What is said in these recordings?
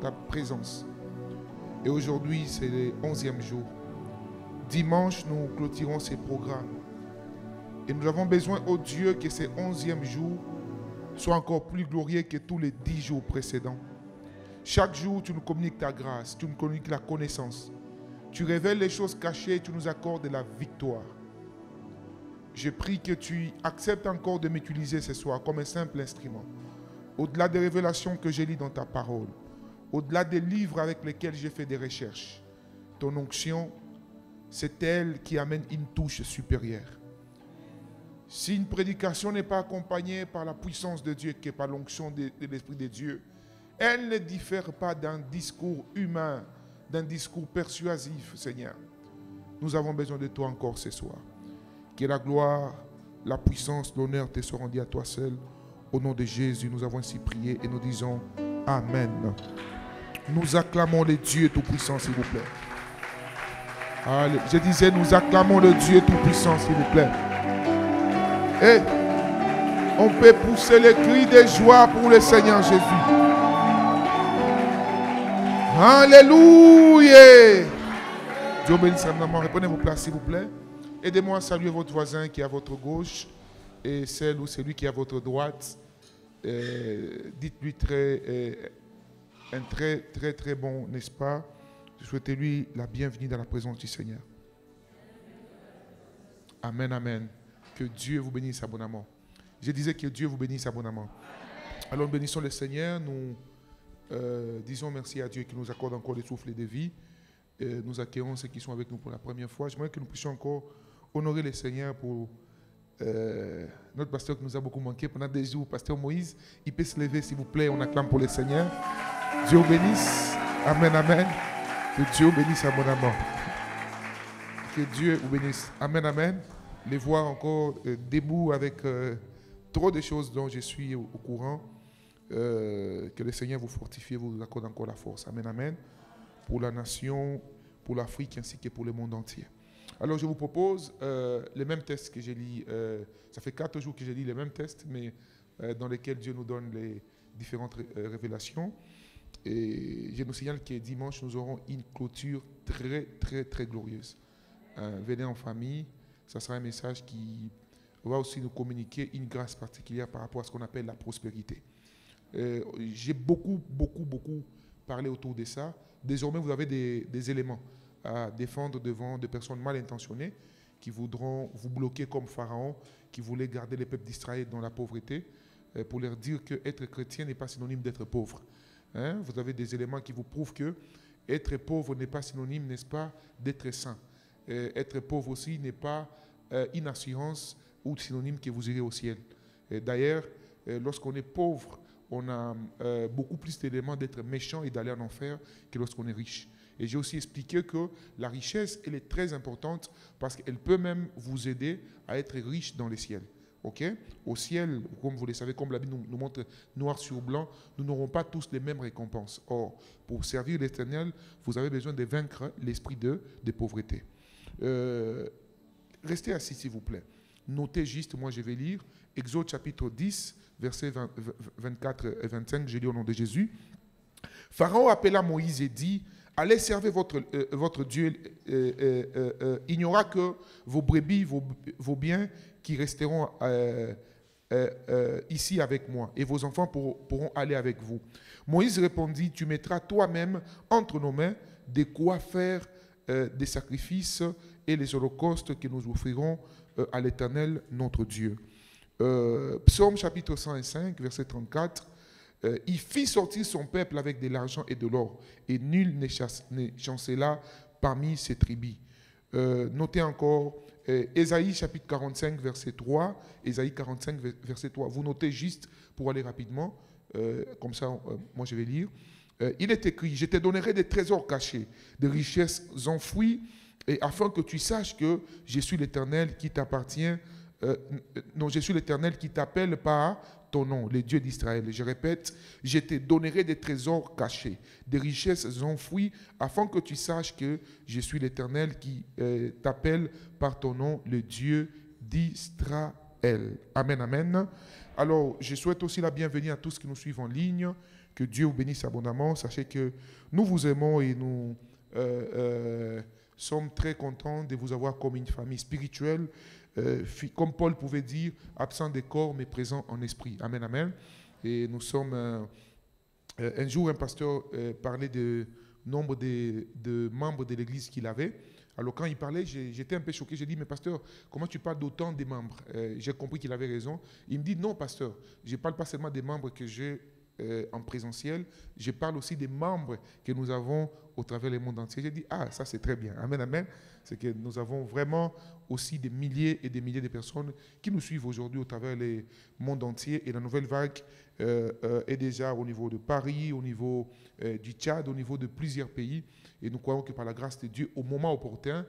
ta présence. Et aujourd'hui, c'est le 11e jour. Dimanche, nous clôturons ces programmes. Et nous avons besoin, oh Dieu, que ces 11e jours soient encore plus glorieux que tous les 10 jours précédents. Chaque jour, tu nous communiques ta grâce, tu nous communiques la connaissance. Tu révèles les choses cachées et tu nous accordes la victoire. Je prie que tu acceptes encore de m'utiliser ce soir comme un simple instrument. Au-delà des révélations que j'ai lues dans ta parole, au-delà des livres avec lesquels j'ai fait des recherches, ton onction, c'est elle qui amène une touche supérieure. Si une prédication n'est pas accompagnée par la puissance de Dieu, qui est par l'onction de l'Esprit de Dieu, elle ne diffère pas d'un discours humain, d'un discours persuasif, Seigneur. Nous avons besoin de toi encore ce soir. Que la gloire, la puissance, l'honneur te soient rendus à toi seul. Au nom de Jésus, nous avons ainsi prié et nous disons Amen. Nous acclamons le Dieu Tout-Puissant, s'il vous plaît. Allez, je disais, nous acclamons le Dieu Tout-Puissant, s'il vous plaît. Et on peut pousser les cris de joie pour le Seigneur Jésus. Alléluia. Dieu bénisse abondamment. Reprenez vos places, s'il vous plaît. Aidez-moi à saluer votre voisin qui est à votre gauche et celle ou celui qui est à votre droite. Dites-lui un très bon, n'est-ce pas? Souhaitez-lui la bienvenue dans la présence du Seigneur. Amen, amen. Que Dieu vous bénisse abondamment. Je disais que Dieu vous bénisse abondamment. Alors nous bénissons le Seigneur. Nous disons merci à Dieu qui nous accorde encore le souffle de vie. Nous accueillons ceux qui sont avec nous pour la première fois. J'aimerais que nous puissions encore honorer le Seigneur pour notre pasteur qui nous a beaucoup manqué pendant des jours. Pasteur Moïse, il peut se lever s'il vous plaît. On acclame pour le Seigneur. Dieu vous bénisse. Amen, amen. Que Dieu vous bénisse abondamment. Que Dieu vous bénisse. Amen, amen. Les voir encore debout avec trop de choses dont je suis au courant. Que le Seigneur vous fortifie et vous accorde encore la force. Amen, amen. Pour la nation, pour l'Afrique ainsi que pour le monde entier. Alors je vous propose les mêmes tests que j'ai lus. Ça fait 4 jours que j'ai lu les mêmes tests, mais dans lesquels Dieu nous donne les différentes révélations. Et je nous signale que dimanche, nous aurons une clôture très glorieuse. Venez en famille. Ça sera un message qui va aussi nous communiquer une grâce particulière par rapport à ce qu'on appelle la prospérité. J'ai beaucoup parlé autour de ça. Désormais, vous avez des éléments à défendre devant des personnes mal intentionnées qui voudront vous bloquer comme Pharaon, qui voulait garder les peuples d'Israël dans la pauvreté, pour leur dire qu'être chrétien n'est pas synonyme d'être pauvre. Vous avez des éléments qui vous prouvent que être pauvre n'est pas synonyme, n'est-ce pas, d'être saint. Être pauvre aussi n'est pas une assurance ou synonyme que vous irez au ciel. D'ailleurs, lorsqu'on est pauvre, on a beaucoup plus d'éléments d'être méchant et d'aller en enfer que lorsqu'on est riche. Et j'ai aussi expliqué que la richesse, elle est très importante parce qu'elle peut même vous aider à être riche dans les ciels. Okay? Au ciel, comme vous le savez, comme la Bible nous montre noir sur blanc, nous n'aurons pas tous les mêmes récompenses. Or, pour servir l'Éternel, vous avez besoin de vaincre l'esprit de pauvreté. Restez assis, s'il vous plaît. Notez juste, moi je vais lire Exode chapitre 10, versets 24 et 25, je lis au nom de Jésus. Pharaon appela Moïse et dit, allez servir votre Dieu. Il n'y aura que vos brebis, vos biens qui resteront ici avec moi, et vos enfants pourront aller avec vous. Moïse répondit, tu mettras toi-même entre nos mains de quoi faire des sacrifices et les holocaustes que nous offrirons à l'Éternel, notre Dieu. Psaume chapitre 105, verset 34. Il fit sortir son peuple avec de l'argent et de l'or, et nul ne chancela parmi ses tribus. Notez encore Ésaïe chapitre 45, verset 3. Ésaïe 45, verset 3. Vous notez juste pour aller rapidement, comme ça, moi je vais lire. Il est écrit, je te donnerai des trésors cachés, des richesses enfouies, et afin que tu saches que je suis l'Éternel qui t'appartient. Non, je suis l'Éternel qui t'appelle par ton nom, le Dieu d'Israël. Je répète, je te donnerai des trésors cachés, des richesses enfouies, afin que tu saches que je suis l'Éternel qui t'appelle par ton nom, le Dieu d'Israël. Amen, amen. Alors, je souhaite aussi la bienvenue à tous qui nous suivent en ligne. Que Dieu vous bénisse abondamment. Sachez que nous vous aimons et nous sommes très contents de vous avoir comme une famille spirituelle. Comme Paul pouvait dire, absent des corps mais présent en esprit. Amen, amen. Et nous sommes... un jour, un pasteur parlait du nombre de membres de l'église qu'il avait. Alors quand il parlait, j'étais un peu choqué. J'ai dit, mais pasteur, comment tu parles d'autant de membres? J'ai compris qu'il avait raison. Il me dit, non pasteur, je ne parle pas seulement des membres que j'ai en présentiel, je parle aussi des membres que nous avons au travers du monde entier. J'ai dit, ah, ça c'est très bien. Amen, amen. C'est que nous avons vraiment aussi des milliers et des milliers de personnes qui nous suivent aujourd'hui au travers du monde entier. Et la nouvelle vague est déjà au niveau de Paris, au niveau du Tchad, au niveau de plusieurs pays. Et nous croyons que par la grâce de Dieu, au moment opportun,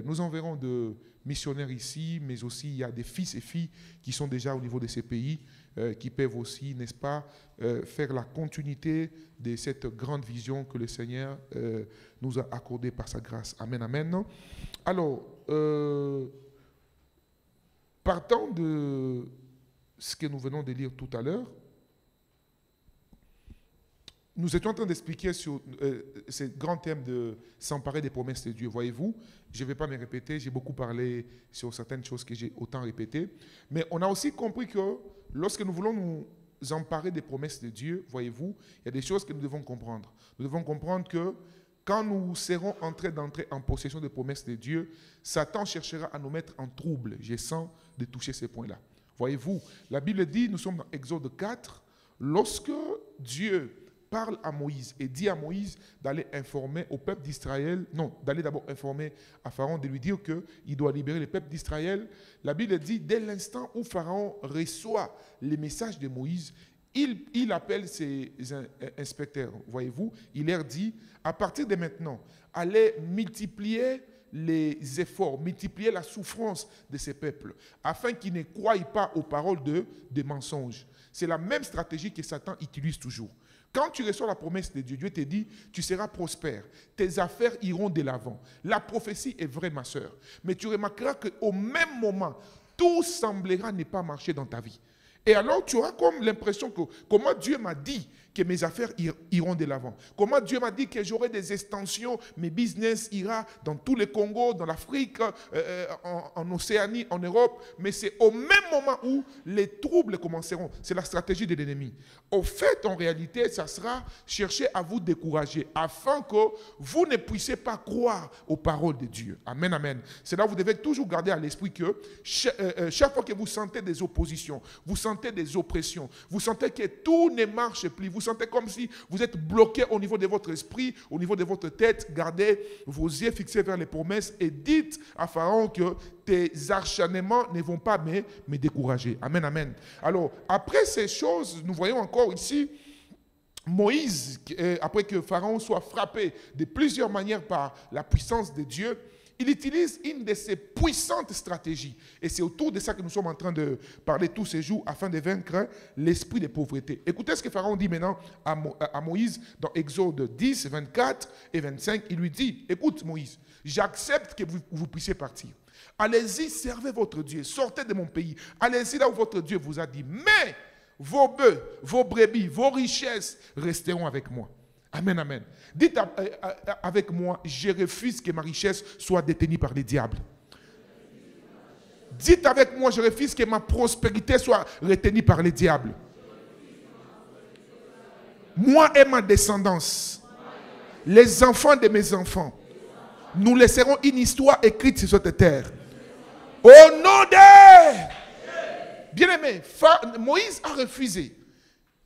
nous enverrons de missionnaires ici, mais aussi il y a des fils et filles qui sont déjà au niveau de ces pays, qui peuvent aussi, n'est-ce pas, faire la continuité de cette grande vision que le Seigneur nous a accordée par sa grâce. Amen, amen. Alors, partant de ce que nous venons de lire tout à l'heure, nous étions en train d'expliquer sur ce grand thème de s'emparer des promesses de Dieu. Voyez-vous, je ne vais pas me répéter, j'ai beaucoup parlé sur certaines choses que j'ai autant répétées, mais on a aussi compris que lorsque nous voulons nous emparer des promesses de Dieu, voyez-vous, il y a des choses que nous devons comprendre. Nous devons comprendre que quand nous serons en train d'entrer en possession des promesses de Dieu, Satan cherchera à nous mettre en trouble. J'ai sens de toucher ces points-là. Voyez-vous, la Bible dit, nous sommes dans Exode 4, lorsque Dieu parle à Moïse et dit à Moïse d'aller informer au peuple d'Israël, non, d'aller d'abord informer à Pharaon, de lui dire qu'il doit libérer le peuple d'Israël. La Bible dit, dès l'instant où Pharaon reçoit les messages de Moïse, il appelle ses inspecteurs, voyez-vous, il leur dit, à partir de maintenant, allez multiplier les efforts, multiplier la souffrance de ces peuples, afin qu'ils ne croient pas aux paroles de mensonges. C'est la même stratégie que Satan utilise toujours. Quand tu reçois la promesse de Dieu, Dieu te dit, tu seras prospère, tes affaires iront de l'avant. La prophétie est vraie, ma soeur. Mais tu remarqueras qu'au même moment, tout semblera ne pas marcher dans ta vie. Et alors, tu auras comme l'impression que, comment Dieu m'a dit que mes affaires iront de l'avant. Comment Dieu m'a dit que j'aurai des extensions, mes business ira dans tous les Congos, dans l'Afrique, en Océanie, en Europe. Mais c'est au même moment où les troubles commenceront. C'est la stratégie de l'ennemi. Au fait, en réalité, ça sera chercher à vous décourager afin que vous ne puissiez pas croire aux paroles de Dieu. Amen, amen. C'est là où vous devez toujours garder à l'esprit que chaque fois que vous sentez des oppositions, vous sentez des oppressions, vous sentez que tout ne marche plus, vous sentez comme si vous êtes bloqué au niveau de votre esprit, au niveau de votre tête, gardez vos yeux fixés vers les promesses et dites à Pharaon que tes acharnements ne vont pas me décourager. Amen, amen. Alors, après ces choses, nous voyons encore ici Moïse, après que Pharaon soit frappé de plusieurs manières par la puissance de Dieu, il utilise une de ses puissantes stratégies. Et c'est autour de ça que nous sommes en train de parler tous ces jours afin de vaincre l'esprit de pauvreté. Écoutez ce que Pharaon dit maintenant à Moïse dans Exode 10, 24 et 25. Il lui dit, écoute Moïse, j'accepte que vous puissiez partir. Allez-y, servez votre Dieu, sortez de mon pays. Allez-y là où votre Dieu vous a dit. Mais vos bœufs, vos brebis, vos richesses resteront avec moi. Amen, amen. Dites avec moi, je refuse que ma richesse soit détenue par les diables. Dites avec moi, je refuse que ma prospérité soit retenue par les diables. Moi et ma descendance, les enfants de mes enfants, nous laisserons une histoire écrite sur cette terre. Au nom de... Bien-aimé, Moïse a refusé.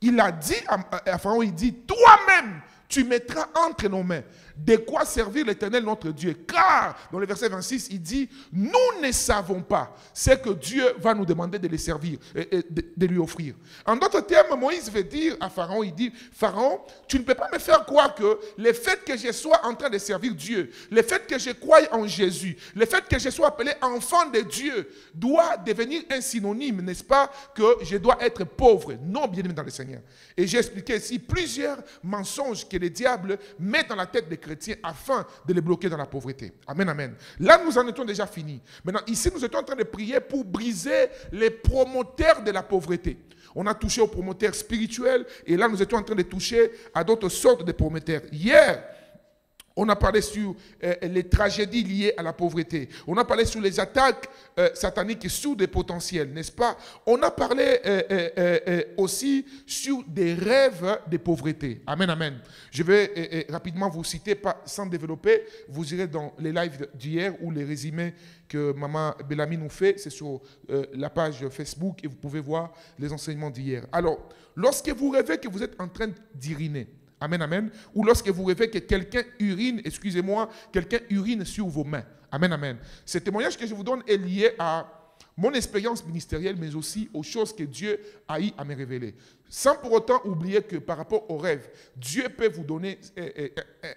Il a dit à Pharaon, il dit, toi-même, tu mettras entre nos mains de quoi servir l'Éternel notre Dieu. Car, dans le verset 26, il dit, nous ne savons pas ce que Dieu va nous demander de les servir, de lui offrir. En d'autres termes, Moïse veut dire à Pharaon, il dit, Pharaon, tu ne peux pas me faire croire que le fait que je sois en train de servir Dieu, le fait que je croie en Jésus, le fait que je sois appelé enfant de Dieu, doit devenir un synonyme, n'est-ce pas, que je dois être pauvre. Non, bien aimé dans le Seigneur. Et j'ai expliqué ici plusieurs mensonges que le diable met dans la tête des chrétiens afin de les bloquer dans la pauvreté. Amen, amen. Là, nous en étions déjà finis. Maintenant, ici, nous étions en train de prier pour briser les promoteurs de la pauvreté. On a touché aux promoteurs spirituels et là, nous étions en train de toucher à d'autres sortes de promoteurs. Hier, on a parlé sur les tragédies liées à la pauvreté. On a parlé sur les attaques sataniques sur des potentiels, n'est-ce pas? On a parlé aussi sur des rêves de pauvreté. Amen, amen. Je vais rapidement vous citer, pas, sans développer. Vous irez dans les lives d'hier ou les résumés que Maman Bellamy nous fait. C'est sur la page Facebook et vous pouvez voir les enseignements d'hier. Alors, lorsque vous rêvez que vous êtes en train d'uriner, amen, amen. Ou lorsque vous rêvez que quelqu'un urine, quelqu'un urine sur vos mains. Amen, amen. Ce témoignage que je vous donne est lié à mon expérience ministérielle, mais aussi aux choses que Dieu a eu à me révéler. Sans pour autant oublier que par rapport au rêve, Dieu peut vous donner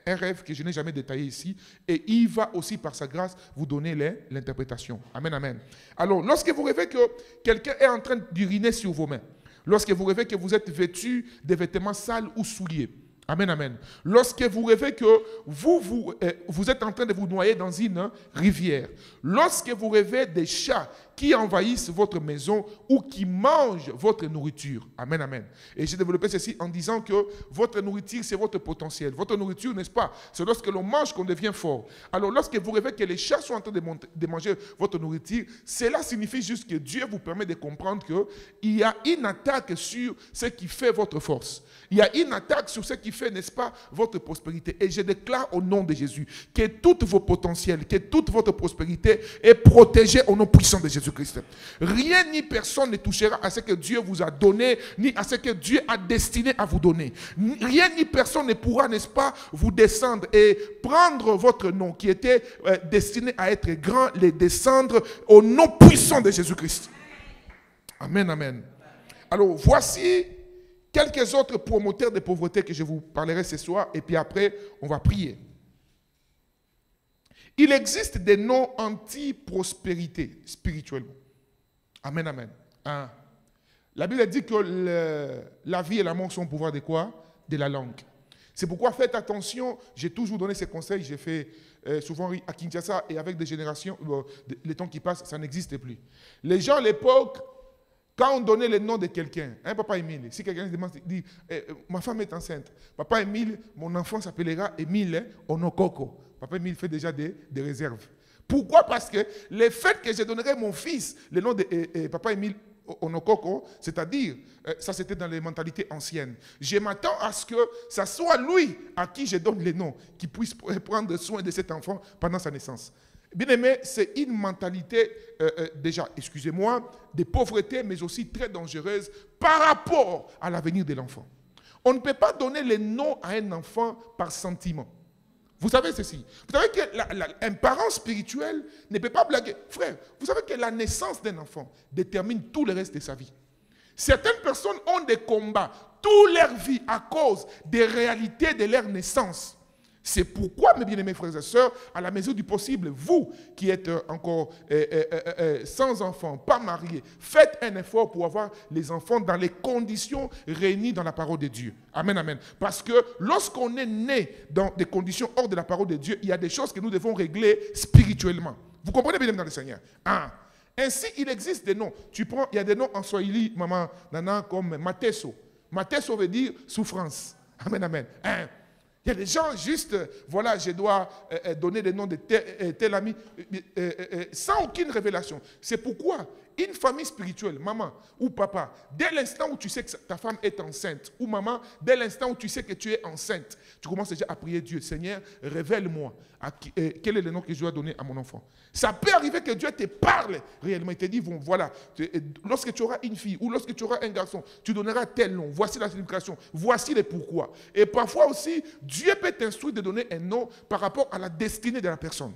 un rêve que je n'ai jamais détaillé ici, et il va aussi par sa grâce vous donner l'interprétation. Amen, amen. Alors, lorsque vous rêvez que quelqu'un est en train d'uriner sur vos mains, lorsque vous rêvez que vous êtes vêtu de vêtements sales ou souillés, amen, amen. Lorsque vous rêvez que vous êtes en train de vous noyer dans une rivière, lorsque vous rêvez des chats qui envahissent votre maison ou qui mangent votre nourriture, amen, amen. Et j'ai développé ceci en disant que votre nourriture, c'est votre potentiel. Votre nourriture, n'est-ce pas? C'est lorsque l'on mange qu'on devient fort. Alors, lorsque vous rêvez que les chats sont en train de manger votre nourriture, cela signifie juste que Dieu vous permet de comprendre qu'il y a une attaque sur ce qui fait votre force. Il y a une attaque sur ce qui fait, n'est-ce pas, votre prospérité. Et je déclare au nom de Jésus que tous vos potentiels, que toute votre prospérité est protégée au nom puissant de Jésus-Christ. Rien ni personne ne touchera à ce que Dieu vous a donné, ni à ce que Dieu a destiné à vous donner. Rien ni personne ne pourra, n'est-ce pas, vous descendre et prendre votre nom qui était destiné à être grand, les descendre au nom puissant de Jésus-Christ. Amen, amen. Alors, voici quelques autres promoteurs de pauvreté que je vous parlerai ce soir, et puis après, on va prier. Il existe des noms anti-prospérité spirituellement. Amen, amen. Hein? La Bible dit que la vie et la mort sont au pouvoir de quoi? De la langue. C'est pourquoi faites attention, j'ai toujours donné ces conseils, j'ai fait souvent à Kinshasa et avec des générations, les temps qui passent, ça n'existe plus. Les gens à l'époque, quand on donnait le nom de quelqu'un, hein, Papa Émile, si quelqu'un dit ma femme est enceinte, Papa Émile, mon enfant s'appellera Émile Onokoko. Papa Émile fait déjà des réserves. Pourquoi? Parce que le fait que je donnerai mon fils le nom de Papa Émile Onokoko, c'est-à-dire, ça c'était dans les mentalités anciennes. Je m'attends à ce que ça soit lui à qui je donne le nom, qui puisse prendre soin de cet enfant pendant sa naissance. Bien aimé, c'est une mentalité déjà, excusez-moi, de pauvreté, mais aussi très dangereuse par rapport à l'avenir de l'enfant. On ne peut pas donner le nom à un enfant par sentiment. Vous savez ceci. Vous savez qu'un parent spirituel ne peut pas blaguer. Frère, vous savez que la naissance d'un enfant détermine tout le reste de sa vie. Certaines personnes ont des combats toute leur vie à cause des réalités de leur naissance. C'est pourquoi, mes bien-aimés frères et sœurs, à la mesure du possible, vous qui êtes encore sans enfants, pas mariés, faites un effort pour avoir les enfants dans les conditions réunies dans la parole de Dieu. Amen, amen. Parce que lorsqu'on est né dans des conditions hors de la parole de Dieu, il y a des choses que nous devons régler spirituellement. Vous comprenez bien dans le Seigneur? Ainsi, il existe des noms. Il y a des noms en Swahili, maman, nana, comme Mateso. Mateso veut dire souffrance. Amen, amen. Il y a des gens juste, voilà, je dois donner le nom de tel ami, sans aucune révélation. C'est pourquoi une famille spirituelle, maman ou papa, dès l'instant où tu sais que ta femme est enceinte, ou maman, dès l'instant où tu sais que tu es enceinte, tu commences déjà à prier Dieu, Seigneur, révèle-moi quel est le nom que je dois donner à mon enfant. Ça peut arriver que Dieu te parle réellement, il te dit, bon, voilà, lorsque tu auras une fille ou lorsque tu auras un garçon, tu donneras tel nom, voici la signification, voici les pourquoi. Et parfois aussi, Dieu peut t'instruire de donner un nom par rapport à la destinée de la personne.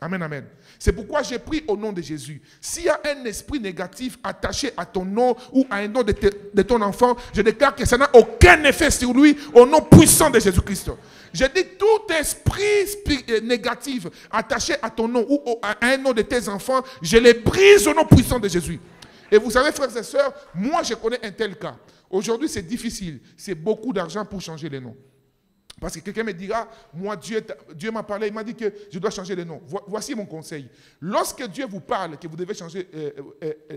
Amen, amen. C'est pourquoi j'ai pris au nom de Jésus. S'il y a un esprit négatif attaché à ton nom ou à un nom de ton enfant, je déclare que ça n'a aucun effet sur lui au nom puissant de Jésus-Christ. Je dis tout esprit négatif attaché à ton nom ou à un nom de tes enfants, je les brise au nom puissant de Jésus. Et vous savez, frères et sœurs, moi je connais un tel cas. Aujourd'hui c'est difficile, c'est beaucoup d'argent pour changer les noms. Parce que quelqu'un me dira, moi, Dieu m'a parlé, il m'a dit que je dois changer de nom. Voici mon conseil. Lorsque Dieu vous parle que vous devez changer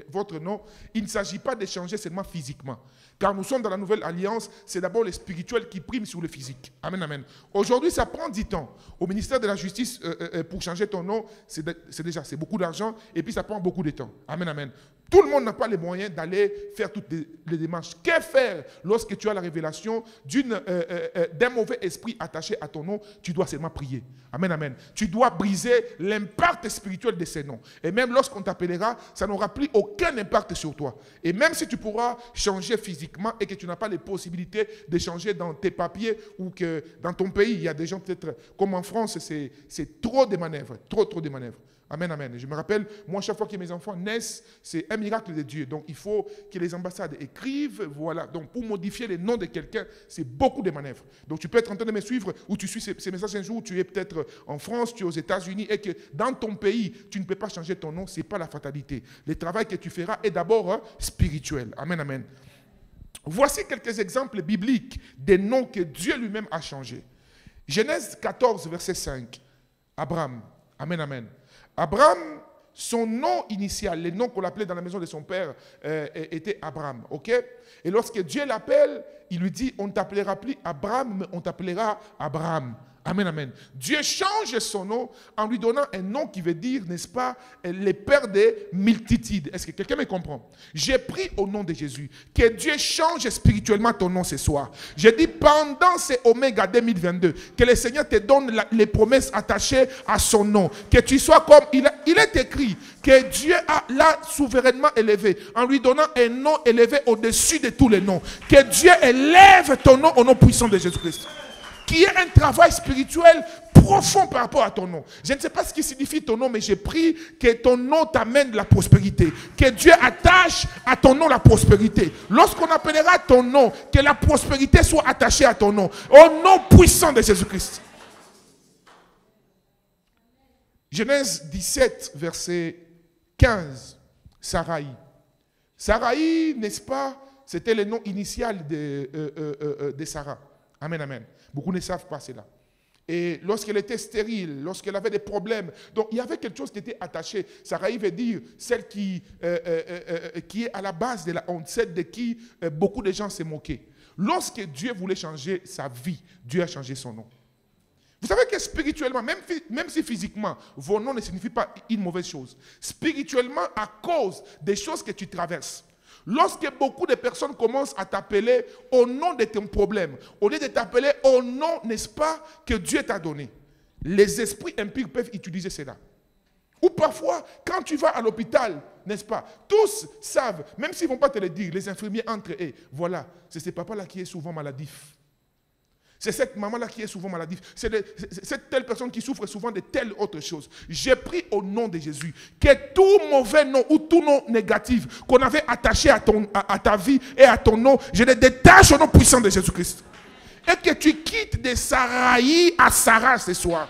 votre nom, il ne s'agit pas de changer seulement physiquement. Car nous sommes dans la nouvelle alliance, c'est d'abord le spirituel qui prime sur le physique. Amen, amen. Aujourd'hui, ça prend du temps. Au ministère de la Justice, pour changer ton nom, c'est beaucoup d'argent et puis ça prend beaucoup de temps. Amen, amen. Tout le monde n'a pas les moyens d'aller faire toutes les démarches. Que faire lorsque tu as la révélation d'un mauvais esprit attaché à ton nom? Tu dois seulement prier. Amen, amen. Tu dois briser l'impact spirituel de ces noms. Et même lorsqu'on t'appellera, ça n'aura plus aucun impact sur toi. Et même si tu pourras changer physiquement et que tu n'as pas les possibilités de changer dans tes papiers ou que dans ton pays, il y a des gens peut-être, comme en France, c'est trop de manœuvres, trop de manœuvres. Amen, amen. Je me rappelle, moi, chaque fois que mes enfants naissent, c'est un miracle de Dieu. Donc, il faut que les ambassades écrivent, voilà. Donc, pour modifier le nom de quelqu'un, c'est beaucoup de manœuvres. Donc, tu peux être en train de me suivre ou tu suis ces messages un jour, tu es peut-être en France, tu es aux États-Unis et que dans ton pays, tu ne peux pas changer ton nom, ce n'est pas la fatalité. Le travail que tu feras est d'abord spirituel. Amen, amen. Voici quelques exemples bibliques des noms que Dieu lui-même a changés. Genèse 14, verset 5. Abraham. Amen, amen. Abraham, son nom initial, le nom qu'on l'appelait dans la maison de son père, était Abraham. Ok? Et lorsque Dieu l'appelle, il lui dit, on ne t'appellera plus Abraham, mais on t'appellera Abraham. Amen, amen. Dieu change son nom en lui donnant un nom qui veut dire, n'est-ce pas, le père des multitudes. Est-ce que quelqu'un me comprend? J'ai pris au nom de Jésus que Dieu change spirituellement ton nom ce soir. J'ai dit pendant ces Oméga 2022, que le Seigneur te donne les promesses attachées à son nom. Que tu sois comme, il est écrit que Dieu l'a souverainement élevé en lui donnant un nom élevé au-dessus de tous les noms. Que Dieu élève ton nom au nom puissant de Jésus-Christ. Qui est un travail spirituel profond par rapport à ton nom. Je ne sais pas ce qui signifie ton nom, mais j'ai pris que ton nom t'amène la prospérité. Que Dieu attache à ton nom la prospérité. Lorsqu'on appellera ton nom, que la prospérité soit attachée à ton nom. Au nom puissant de Jésus-Christ. Genèse 17, verset 15. Sarai. Sarai, n'est-ce pas, c'était le nom initial de Sarah. Amen, amen. Beaucoup ne savent pas cela. Et lorsqu'elle était stérile, lorsqu'elle avait des problèmes, donc il y avait quelque chose qui était attaché. Sarai veut dire celle qui est à la base de la honte, celle de qui beaucoup de gens se moquaient. Lorsque Dieu voulait changer sa vie, Dieu a changé son nom. Vous savez que spirituellement, même si physiquement, vos noms ne signifient pas une mauvaise chose, spirituellement, à cause des choses que tu traverses, lorsque beaucoup de personnes commencent à t'appeler au nom de ton problème, au lieu de t'appeler au nom, n'est-ce pas, que Dieu t'a donné, les esprits impurs peuvent utiliser cela. Ou parfois, quand tu vas à l'hôpital, n'est-ce pas, tous savent, même s'ils ne vont pas te le dire, les infirmiers entre eux, voilà, c'est ce papa-là qui est souvent maladif. C'est cette maman-là qui est souvent maladif. C'est cette telle personne qui souffre souvent de telle autre chose. J'ai pris au nom de Jésus que tout mauvais nom ou tout nom négatif qu'on avait attaché à ta vie et à ton nom, je le détache au nom puissant de Jésus-Christ. Et que tu quittes de Sarai à Sarah ce soir.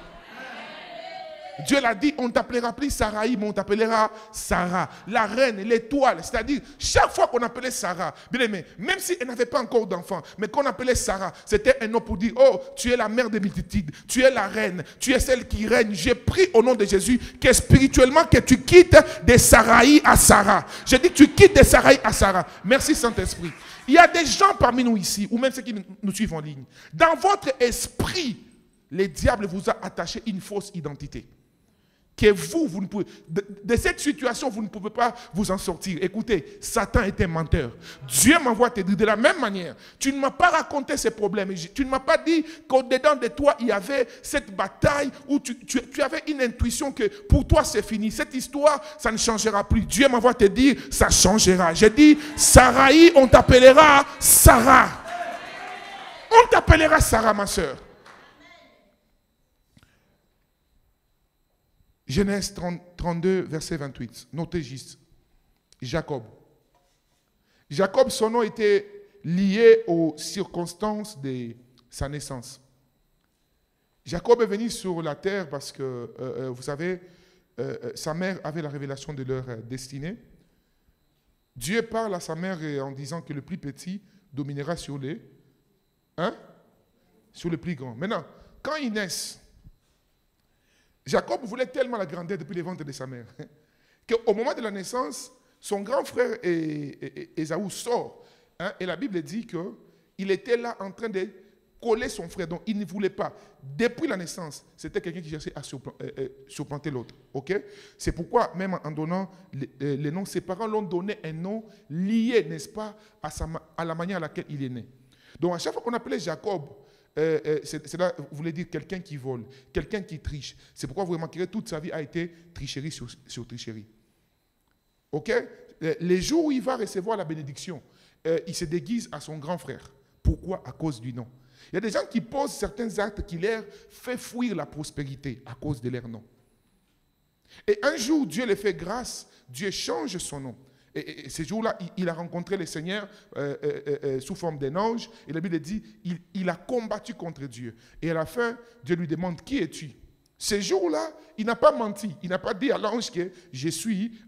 Dieu l'a dit, on ne t'appellera plus Sarai, mais on t'appellera Sarah, la reine, l'étoile. C'est-à-dire, chaque fois qu'on appelait Sarah, bien aimé, même si elle n'avait pas encore d'enfant, mais qu'on appelait Sarah, c'était un nom pour dire, oh, tu es la mère des multitudes, tu es la reine, tu es celle qui règne. J'ai pris au nom de Jésus que spirituellement, que tu quittes de Sarai à Sarah. J'ai dit que tu quittes de Sarai à Sarah. Merci Saint-Esprit. Il y a des gens parmi nous ici, ou même ceux qui nous suivent en ligne. Dans votre esprit, le diable vous a attaché une fausse identité. Que vous ne pouvez, de cette situation, vous ne pouvez pas vous en sortir. Écoutez, Satan est un menteur. Dieu m'envoie te dire de la même manière. Tu ne m'as pas raconté ces problèmes. Tu ne m'as pas dit qu'au-dedans de toi, il y avait cette bataille où tu avais une intuition que pour toi, c'est fini. Cette histoire, ça ne changera plus. Dieu m'envoie te dire, ça changera. J'ai dit, Sarai, on t'appellera Sarah. On t'appellera Sarah, ma soeur. Genèse 32, verset 28. Notez juste. Jacob. Jacob, son nom était lié aux circonstances de sa naissance. Jacob est venu sur la terre parce que, vous savez, sa mère avait la révélation de leur destinée. Dieu parle à sa mère en disant que le plus petit dominera sur les sur le plus grand. Maintenant, quand ils naissent, Jacob voulait tellement la grandeur depuis le ventre de sa mère qu'au moment de la naissance, son grand frère Ésaü sort. Hein, et la Bible dit qu'il était là en train de coller son frère. Donc, il ne voulait pas. Depuis la naissance, c'était quelqu'un qui cherchait à surplanter l'autre. Okay? C'est pourquoi, même en donnant les noms, ses parents l'ont donné un nom lié, n'est-ce pas, à la manière à laquelle il est né. Donc, à chaque fois qu'on appelait Jacob, cela voulait dire quelqu'un qui vole, quelqu'un qui triche. C'est pourquoi vous remarquerez toute sa vie a été tricherie sur tricherie. Ok? Les jours où il va recevoir la bénédiction, il se déguise à son grand frère. Pourquoi? À cause du nom. Il y a des gens qui posent certains actes qui leur fait fuir la prospérité à cause de leur nom. Et un jour, Dieu les fait grâce, Dieu change son nom. Et ce jour-là, il a rencontré le Seigneur sous forme d'un ange. Et la Bible dit, il a combattu contre Dieu. Et à la fin, Dieu lui demande, qui es-tu? Ce jour-là, il n'a pas menti. Il n'a pas dit à l'ange que je suis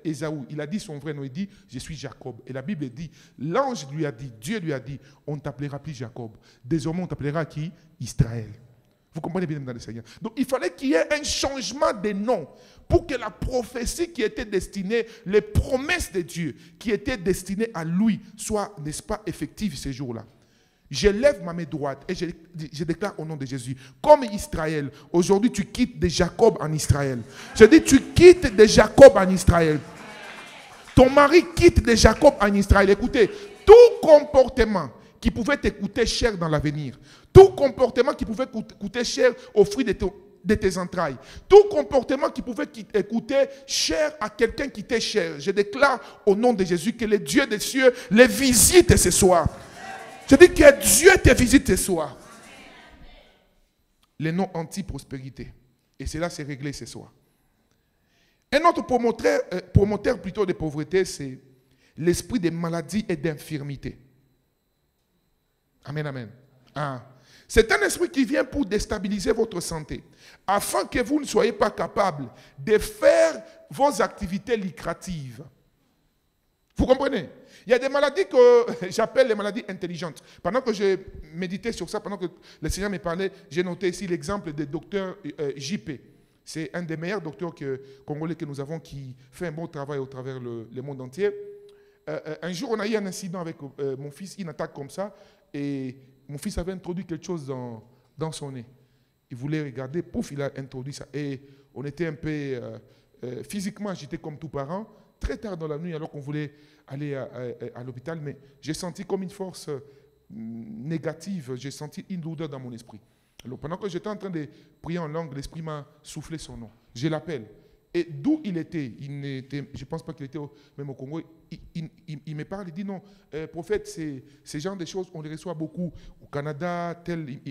Ésaü. Il a dit son vrai nom. Il dit, je suis Jacob. Et la Bible dit, l'ange lui a dit, Dieu lui a dit, on ne t'appellera plus Jacob. Désormais, on t'appellera qui? Israël. Vous comprenez bien dans le Seigneur. Donc, il fallait qu'il y ait un changement de nom pour que la prophétie qui était destinée, les promesses de Dieu qui étaient destinées à lui soient, n'est-ce pas, effectives ces jours-là. Je lève ma main droite et je déclare au nom de Jésus, comme Israël, aujourd'hui tu quittes de Jacob en Israël. Je dis, tu quittes de Jacob en Israël. Ton mari quitte de Jacob en Israël. Écoutez, tout comportement qui pouvait te coûter cher dans l'avenir, tout comportement qui pouvait coûter cher au fruit de tes entrailles, tout comportement qui pouvait coûter cher à quelqu'un qui t'est cher, je déclare au nom de Jésus que le Dieu des cieux les visite ce soir. Je dis que Dieu te visite ce soir. Les noms anti-prospérité. Et cela s'est réglé ce soir. Un autre promoteur plutôt de pauvreté, c'est l'esprit de maladie et d'infirmité. Amen, amen. Ah. C'est un esprit qui vient pour déstabiliser votre santé, afin que vous ne soyez pas capable de faire vos activités lucratives. Vous comprenez? Il y a des maladies que j'appelle les maladies intelligentes. Pendant que je méditais sur ça, pendant que le Seigneur me parlait, j'ai noté ici l'exemple du docteur JP. C'est un des meilleurs docteurs congolais que nous avons qui fait un bon travail au travers le monde entier. Un jour, on a eu un incident avec mon fils, une attaque comme ça, et mon fils avait introduit quelque chose dans son nez. Il voulait regarder, pouf, il a introduit ça. Et on était un peu physiquement agités comme tous parents, très tard dans la nuit, alors qu'on voulait aller à l'hôpital, mais j'ai senti comme une force négative, j'ai senti une lourdeur dans mon esprit. Alors pendant que j'étais en train de prier en langue, l'esprit m'a soufflé son nom. Je l'appelle. Et d'où il était, je ne pense pas qu'il était même au Congo, il me parle, il dit non, prophète, ces genres de choses, on les reçoit beaucoup au Canada,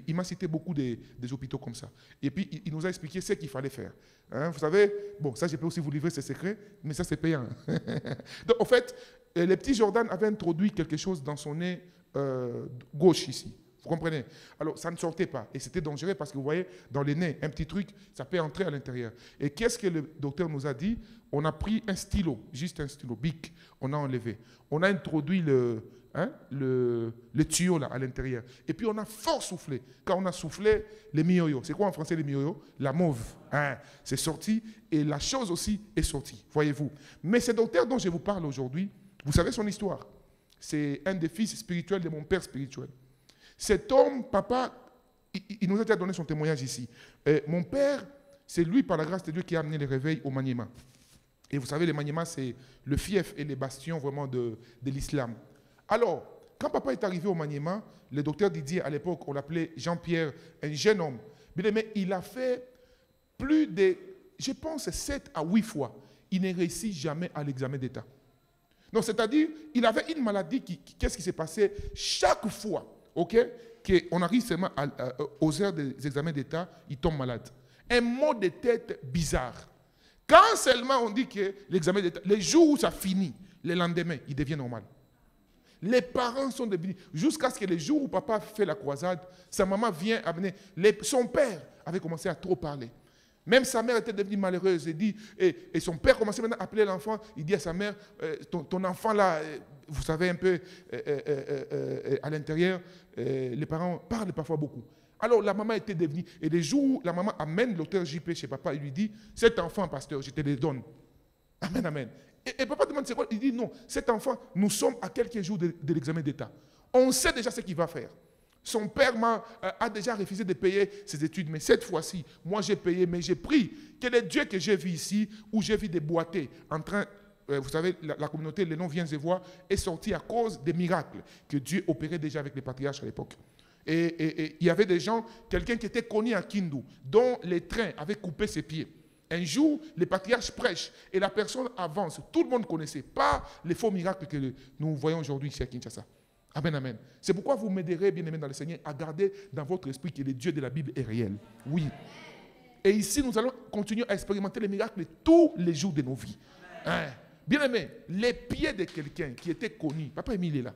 il m'a cité beaucoup des hôpitaux comme ça. Et puis il nous a expliqué ce qu'il fallait faire. Hein, vous savez, bon, ça je peux aussi vous livrer ces secrets, mais ça c'est payant. Donc en fait, le petit Jordan avait introduit quelque chose dans son nez gauche ici. Vous comprenez? Alors, ça ne sortait pas. Et c'était dangereux parce que vous voyez, dans les nez, un petit truc, ça peut entrer à l'intérieur. Et qu'est-ce que le docteur nous a dit? On a pris un stylo, juste un stylo, bic, on a enlevé. On a introduit le tuyau là à l'intérieur. Et puis on a fort soufflé. Quand on a soufflé, les mioyo. C'est quoi en français les mioyo? La mauve. Hein? C'est sorti et la chose aussi est sortie, voyez-vous. Mais ce docteur dont je vous parle aujourd'hui, vous savez son histoire. C'est un des fils spirituels de mon père spirituel. Cet homme, papa, il nous a déjà donné son témoignage ici. Mon père, c'est lui, par la grâce de Dieu, qui a amené les réveils au Maniema. Et vous savez, le Maniema, c'est le fief et les bastions vraiment de l'islam. Alors, quand papa est arrivé au Maniema, le docteur Didier, à l'époque, on l'appelait Jean-Pierre, un jeune homme. Mais il a fait plus de, je pense, 7 à 8 fois. Il ne réussit jamais à l'examen d'État. Donc, c'est-à-dire, il avait une maladie, qu'est-ce qui s'est passé? Chaque fois, ok, qu'on arrive seulement aux heures des examens d'État, il tombe malade. Un mot de tête bizarre. Quand seulement on dit que l'examen d'État, les jours où ça finit, le lendemain, il devient normal. Les parents sont devenus, jusqu'à ce que les jours où papa fait la croisade, sa maman vient amener, son père avait commencé à trop parler. Même sa mère était devenue malheureuse. Et son père commençait maintenant à appeler l'enfant. Il dit à sa mère, ton enfant là, vous savez un peu, à l'intérieur, les parents parlent parfois beaucoup. Alors la maman était devenue, et les jours où la maman amène l'auteur JP chez papa, il lui dit, cet enfant, pasteur, je te le donne. Amen, amen. Et papa demande c'est quoi? Il dit non, cet enfant, nous sommes à quelques jours de l'examen d'État. On sait déjà ce qu'il va faire. Son père a déjà refusé de payer ses études, mais cette fois-ci, moi j'ai payé, mais j'ai pris. Quel est Dieu que j'ai vu ici, où j'ai vu des boîtiers en train, vous savez, la communauté, les noms viennent et voient, est sortie à cause des miracles que Dieu opérait déjà avec les patriarches à l'époque. Et il y avait des gens, quelqu'un qui était connu à Kindu, dont les trains avaient coupé ses pieds. Un jour, les patriarches prêchent et la personne avance. Tout le monde connaissait, pas les faux miracles que nous voyons aujourd'hui ici à Kinshasa. Amen, amen. C'est pourquoi vous m'aiderez, bien-aimés dans le Seigneur, à garder dans votre esprit que le Dieu de la Bible est réel. Oui. Et ici, nous allons continuer à expérimenter les miracles tous les jours de nos vies. Hein? Bien-aimés, les pieds de quelqu'un qui était connu, Papa Émile est là,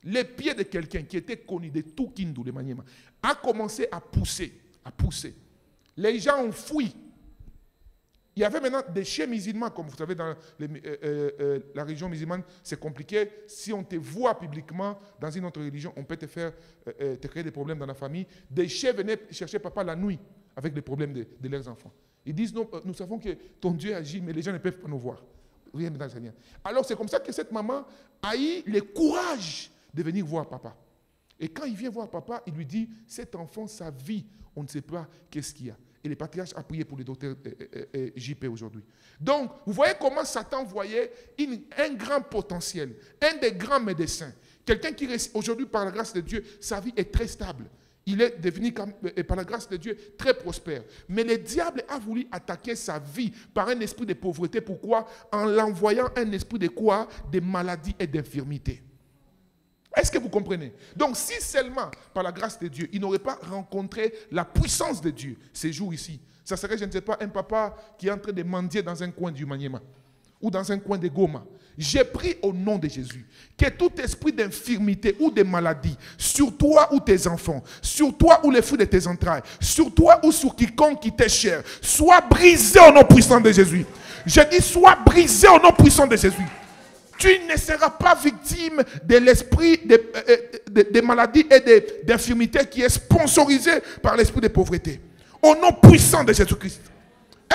les pieds de quelqu'un qui était connu de tout Kindu, le Maniema, a commencé à pousser, à pousser. Les gens ont fui. Il y avait maintenant des chiens musulmans, comme vous savez, dans la religion musulmane, c'est compliqué. Si on te voit publiquement dans une autre religion, on peut te créer des problèmes dans la famille. Des chiens venaient chercher papa la nuit avec des problèmes de leurs enfants. Ils disent, non, nous savons que ton Dieu agit, mais les gens ne peuvent pas nous voir. Alors c'est comme ça que cette maman a eu le courage de venir voir papa. Et quand il vient voir papa, il lui dit, cet enfant, sa vie, on ne sait pas qu'est-ce qu'il y a. Et les patriarches ont prié pour le docteur JP aujourd'hui. Donc, vous voyez comment Satan voyait un grand potentiel, un des grands médecins. Quelqu'un qui, aujourd'hui, par la grâce de Dieu, sa vie est très stable. Il est devenu, par la grâce de Dieu, très prospère. Mais le diable a voulu attaquer sa vie par un esprit de pauvreté. Pourquoi? En l'envoyant un esprit de quoi? De maladie et d'infirmité. Est-ce que vous comprenez? Donc, si seulement, par la grâce de Dieu, il n'aurait pas rencontré la puissance de Dieu ces jours ici, ça serait, je ne sais pas, un papa qui est en train de mendier dans un coin du Maniema ou dans un coin de Goma. J'ai pris au nom de Jésus que tout esprit d'infirmité ou de maladie, sur toi ou tes enfants, sur toi ou les fruits de tes entrailles, sur toi ou sur quiconque qui t'est cher, soit brisé au nom puissant de Jésus. Je dis, soit brisé au nom puissant de Jésus. Tu ne seras pas victime de l'esprit de maladies et d'infirmités qui est sponsorisé par l'esprit de pauvreté. Au nom puissant de Jésus-Christ.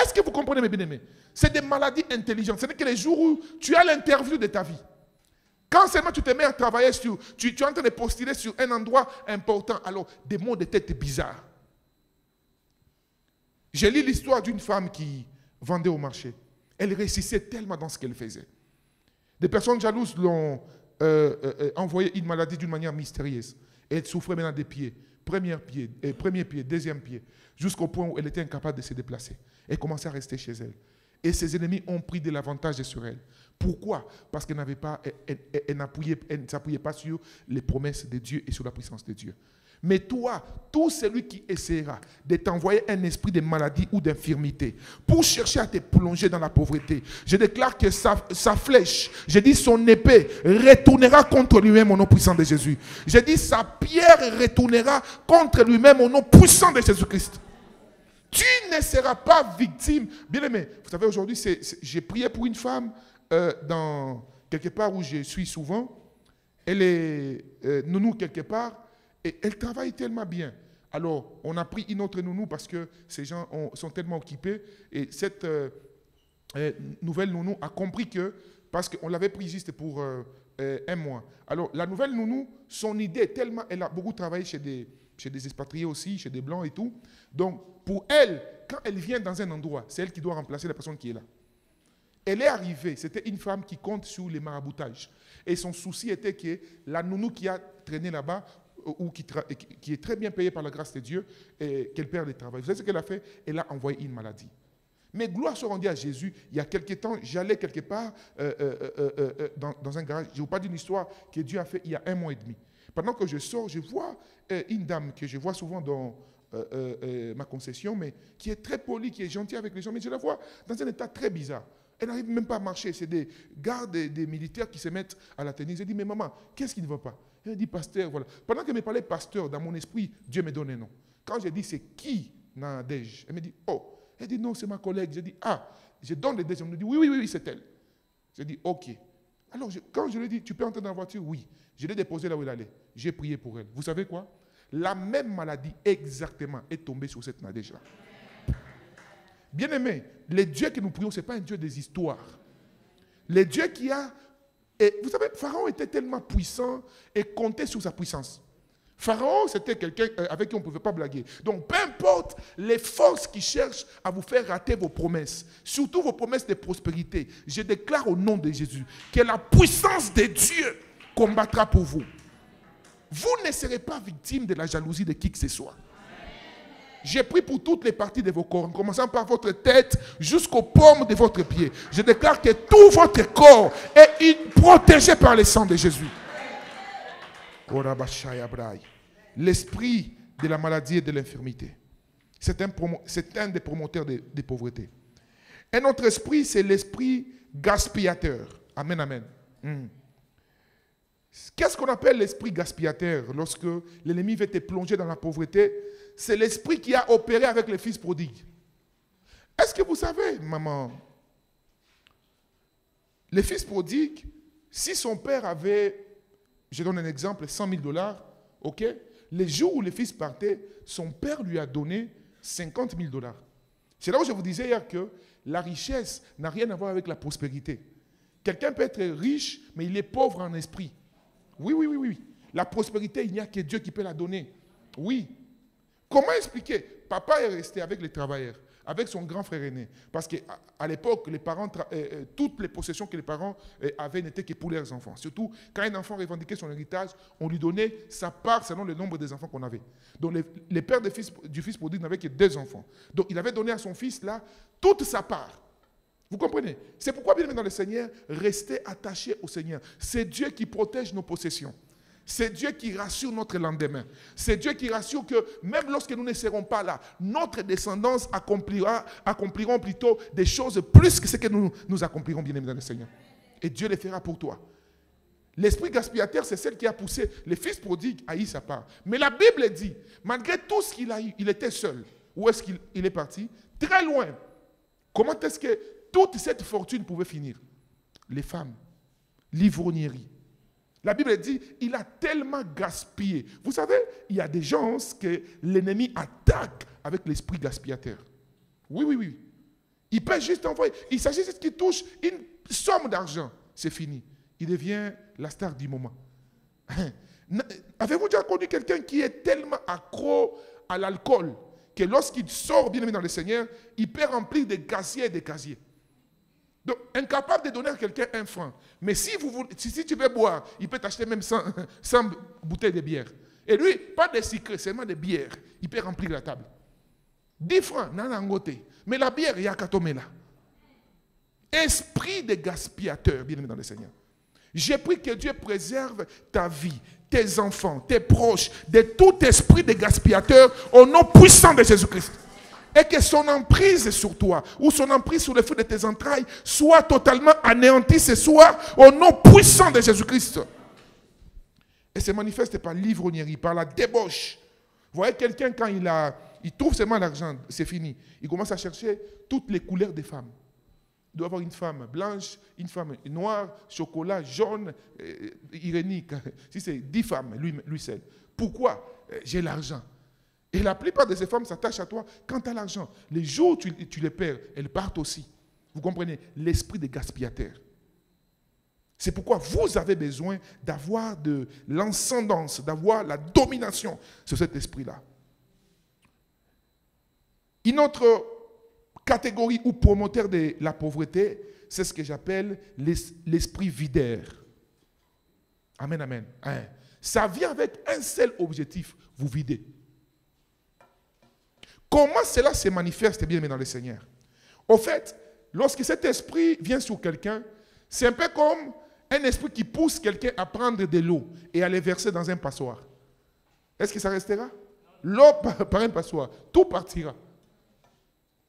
Est-ce que vous comprenez, mes bien-aimés? C'est des maladies intelligentes. C'est que les jours où tu as l'interview de ta vie, quand seulement tu te mets à travailler sur, tu es en train de postuler sur un endroit important, alors des mots de tête bizarres. J'ai lu l'histoire d'une femme qui vendait au marché. Elle réussissait tellement dans ce qu'elle faisait. Des personnes jalouses l'ont envoyé une maladie d'une manière mystérieuse. Et elle souffrait maintenant des pieds. Premier pied, deuxième pied. Jusqu'au point où elle était incapable de se déplacer. Elle commençait à rester chez elle. Et ses ennemis ont pris de l'avantage sur elle. Pourquoi? Parce qu'elle ne s'appuyait pas sur les promesses de Dieu et sur la puissance de Dieu. Mais toi, tout celui qui essaiera de t'envoyer un esprit de maladie ou d'infirmité pour chercher à te plonger dans la pauvreté, je déclare que sa flèche, je dis son épée, retournera contre lui-même au nom puissant de Jésus. Je dis sa pierre retournera contre lui-même au nom puissant de Jésus-Christ. Tu ne seras pas victime. Bien aimé, vous savez, aujourd'hui, j'ai prié pour une femme dans quelque part où je suis souvent. Elle est nounou quelque part. Et elle travaille tellement bien. Alors, on a pris une autre nounou parce que ces gens sont tellement occupés. Et cette nouvelle nounou a compris que, parce qu'on l'avait pris juste pour un mois. Alors, la nouvelle nounou, son idée est tellement... Elle a beaucoup travaillé chez des expatriés aussi, chez des blancs et tout. Donc, pour elle, quand elle vient dans un endroit, c'est elle qui doit remplacer la personne qui est là. Elle est arrivée, c'était une femme qui compte sur les maraboutages. Et son souci était que la nounou qui a traîné là-bas, ou qui est très bien payée par la grâce de Dieu, et qu'elle perd le travail. Vous savez ce qu'elle a fait? Elle a envoyé une maladie. Mais gloire soit rendue à Jésus. Il y a quelque temps, j'allais quelque part dans un garage. Je ne vous pas d'une histoire que Dieu a fait il y a 1 mois et demi. Pendant que je sors, je vois une dame que je vois souvent dans ma concession, mais qui est très polie, qui est gentille avec les gens, mais je la vois dans un état très bizarre. Elle n'arrive même pas à marcher. C'est des gardes, des militaires qui se mettent à la tenir. Je dis, mais maman, qu'est-ce qui ne va pas? Elle dit, pasteur, voilà. Pendant qu'elle me parlait pasteur, dans mon esprit, Dieu me donne un nom. Quand j'ai dit, c'est qui Nadège? Elle me dit, oh, Elle dit, non, c'est ma collègue. J'ai dit, ah, je donne les décisions. Elle me dit, oui, c'est elle. J'ai dit, ok. Alors, quand je lui ai dit, tu peux entrer dans la voiture? Oui. Je l'ai déposée là où elle allait. J'ai prié pour elle. Vous savez quoi? La même maladie exactement est tombée sur cette Nadège-là. Bien-aimé, le Dieu que nous prions, ce n'est pas un Dieu des histoires. Le Dieu qui a... Et vous savez, Pharaon était tellement puissant et comptait sur sa puissance. Pharaon, c'était quelqu'un avec qui on ne pouvait pas blaguer. Donc, peu importe les forces qui cherchent à vous faire rater vos promesses, surtout vos promesses de prospérité, je déclare au nom de Jésus que la puissance de Dieu combattra pour vous. Vous ne serez pas victime de la jalousie de qui que ce soit. J'ai pris pour toutes les parties de vos corps, en commençant par votre tête jusqu'aux paumes de votre pied. Je déclare que tout votre corps est protégé par le sang de Jésus. L'esprit de la maladie et de l'infirmité, c'est un des promoteurs de pauvreté. Un autre esprit, c'est l'esprit gaspillateur. Amen, amen. Qu'est-ce qu'on appelle l'esprit gaspillateur lorsque l'ennemi veut te plonger dans la pauvreté? C'est l'esprit qui a opéré avec les fils prodigues. Est-ce que vous savez, maman, les fils prodigues, si son père avait, je donne un exemple, 100 000 $, ok, les jours où le fils partait, son père lui a donné 50 000 $. C'est là où je vous disais hier que la richesse n'a rien à voir avec la prospérité. Quelqu'un peut être riche, mais il est pauvre en esprit. Oui. La prospérité, il n'y a que Dieu qui peut la donner. Oui. Comment expliquer? Papa est resté avec les travailleurs, avec son grand frère aîné. Parce qu'à l'époque, les parents, toutes les possessions que les parents avaient n'étaient que pour leurs enfants. Surtout, quand un enfant revendiquait son héritage, on lui donnait sa part selon le nombre des enfants qu'on avait. Donc, les pères du fils prodigue n'avaient que 2 enfants. Donc, il avait donné à son fils, là, toute sa part. Vous comprenez? C'est pourquoi, bien aimé dans le Seigneur, restez attachés au Seigneur. C'est Dieu qui protège nos possessions. C'est Dieu qui rassure notre lendemain. C'est Dieu qui rassure que même lorsque nous ne serons pas là, notre descendance accompliront plutôt des choses plus que ce que nous accomplirons, bien aimé dans le Seigneur. Et Dieu les fera pour toi. L'esprit gaspillateur, c'est celle qui a poussé les fils prodigues à y sa part. Mais la Bible dit, malgré tout ce qu'il a eu, il était seul. Où est-ce qu'il est parti? Très loin. Comment est-ce que toute cette fortune pouvait finir? Les femmes, l'ivrognerie. La Bible dit, il a tellement gaspillé. Vous savez, il y a des gens que l'ennemi attaque avec l'esprit gaspillateur. Oui. Il peut juste envoyer. Il s'agit juste qu'il touche une somme d'argent. C'est fini. Il devient la star du moment. Avez-vous déjà connu quelqu'un qui est tellement accro à l'alcool que lorsqu'il sort bien aimé dans le Seigneur, il peut remplir des casiers et des casiers? Donc, incapable de donner à quelqu'un 1 franc. Mais si tu veux boire, il peut t'acheter même 100 bouteilles de bière. Et lui, pas de sucre, seulement de bière. Il peut remplir la table. 10 francs, nanangote. Mais la bière, il y a qu'à tomber là. Esprit de gaspillateur, bien aimé dans le Seigneur. J'ai pris que Dieu préserve ta vie, tes enfants, tes proches, de tout esprit de gaspillateur au nom puissant de Jésus-Christ. Et que son emprise sur toi, ou son emprise sur le fruit de tes entrailles, soit totalement anéantie ce soir, au nom puissant de Jésus-Christ. Et se manifeste par l'ivrognerie, par la débauche. Vous voyez, quelqu'un, quand il trouve seulement l'argent, c'est fini. Il commence à chercher toutes les couleurs des femmes. Il doit avoir une femme blanche, une femme noire, chocolat, jaune, irénique. Si c'est 10 femmes, lui seul. Pourquoi? J'ai l'argent. Et la plupart de ces femmes s'attachent à toi quand tu as l'argent. Les jours où tu les perds, elles partent aussi. Vous comprenez? L'esprit de gaspillateur. C'est pourquoi vous avez besoin d'avoir de l'ascendance, d'avoir la domination sur cet esprit-là. Une autre catégorie ou promoteur de la pauvreté, c'est ce que j'appelle l'esprit videur. Amen, amen. Ça vient avec un seul objectif, vous vider. Comment cela se manifeste, bien aimé dans le Seigneur? Au fait, lorsque cet esprit vient sur quelqu'un, c'est un peu comme un esprit qui pousse quelqu'un à prendre de l'eau et à les verser dans un passoire. Est-ce que ça restera? L'eau par un passoire, tout partira.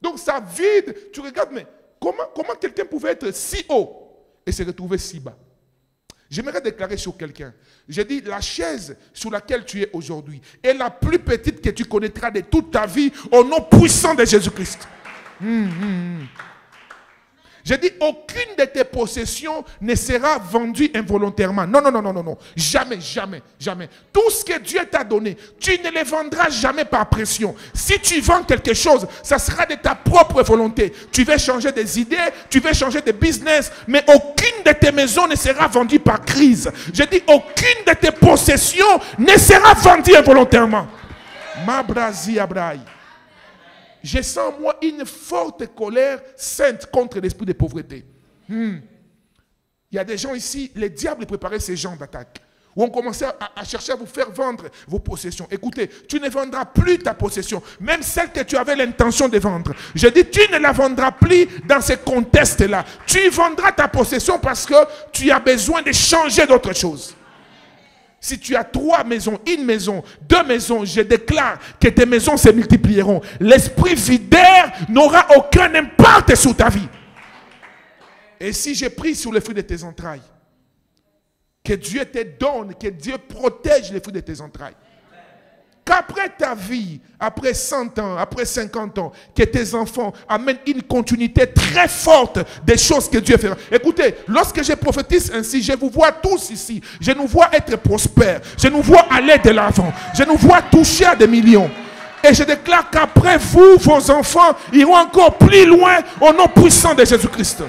Donc ça vide. Tu regardes, mais comment quelqu'un pouvait être si haut et se retrouver si bas? J'aimerais déclarer sur quelqu'un. J'ai dit, la chaise sur laquelle tu es aujourd'hui est la plus petite que tu connaîtras de toute ta vie au nom puissant de Jésus-Christ. J'ai dit, aucune de tes possessions ne sera vendue involontairement. Non, non, non, non, non, non. Jamais, jamais, jamais. Tout ce que Dieu t'a donné, tu ne le vendras jamais par pression. Si tu vends quelque chose, ça sera de ta propre volonté. Tu veux changer des idées, tu veux changer de business, mais aucune de tes maisons ne sera vendue par crise. J'ai dit, aucune de tes possessions ne sera vendue involontairement. Ma brasi abraï. Je sens en moi une forte colère sainte contre l'esprit de pauvreté. Il y a des gens ici, le diable préparait ces gens d'attaque. Où on commençait à chercher à vous faire vendre vos possessions. Écoutez, tu ne vendras plus ta possession, même celle que tu avais l'intention de vendre. Je dis, tu ne la vendras plus dans ce contexte-là. Tu vendras ta possession parce que tu as besoin de changer d'autre chose. Si tu as 3 maisons, 1 maison, 2 maisons, je déclare que tes maisons se multiplieront. L'esprit vidaire n'aura aucun impact sur ta vie. Et si j'ai pris sur le fruit de tes entrailles, que Dieu te donne, que Dieu protège les fruits de tes entrailles. Qu'après ta vie, après 100 ans, après 50 ans, que tes enfants amènent une continuité très forte des choses que Dieu fera. Écoutez, lorsque je prophétise ainsi, je vous vois tous ici. Je nous vois être prospères. Je nous vois aller de l'avant. Je nous vois toucher à des millions. Et je déclare qu'après vous, vos enfants iront encore plus loin au nom puissant de Jésus-Christ.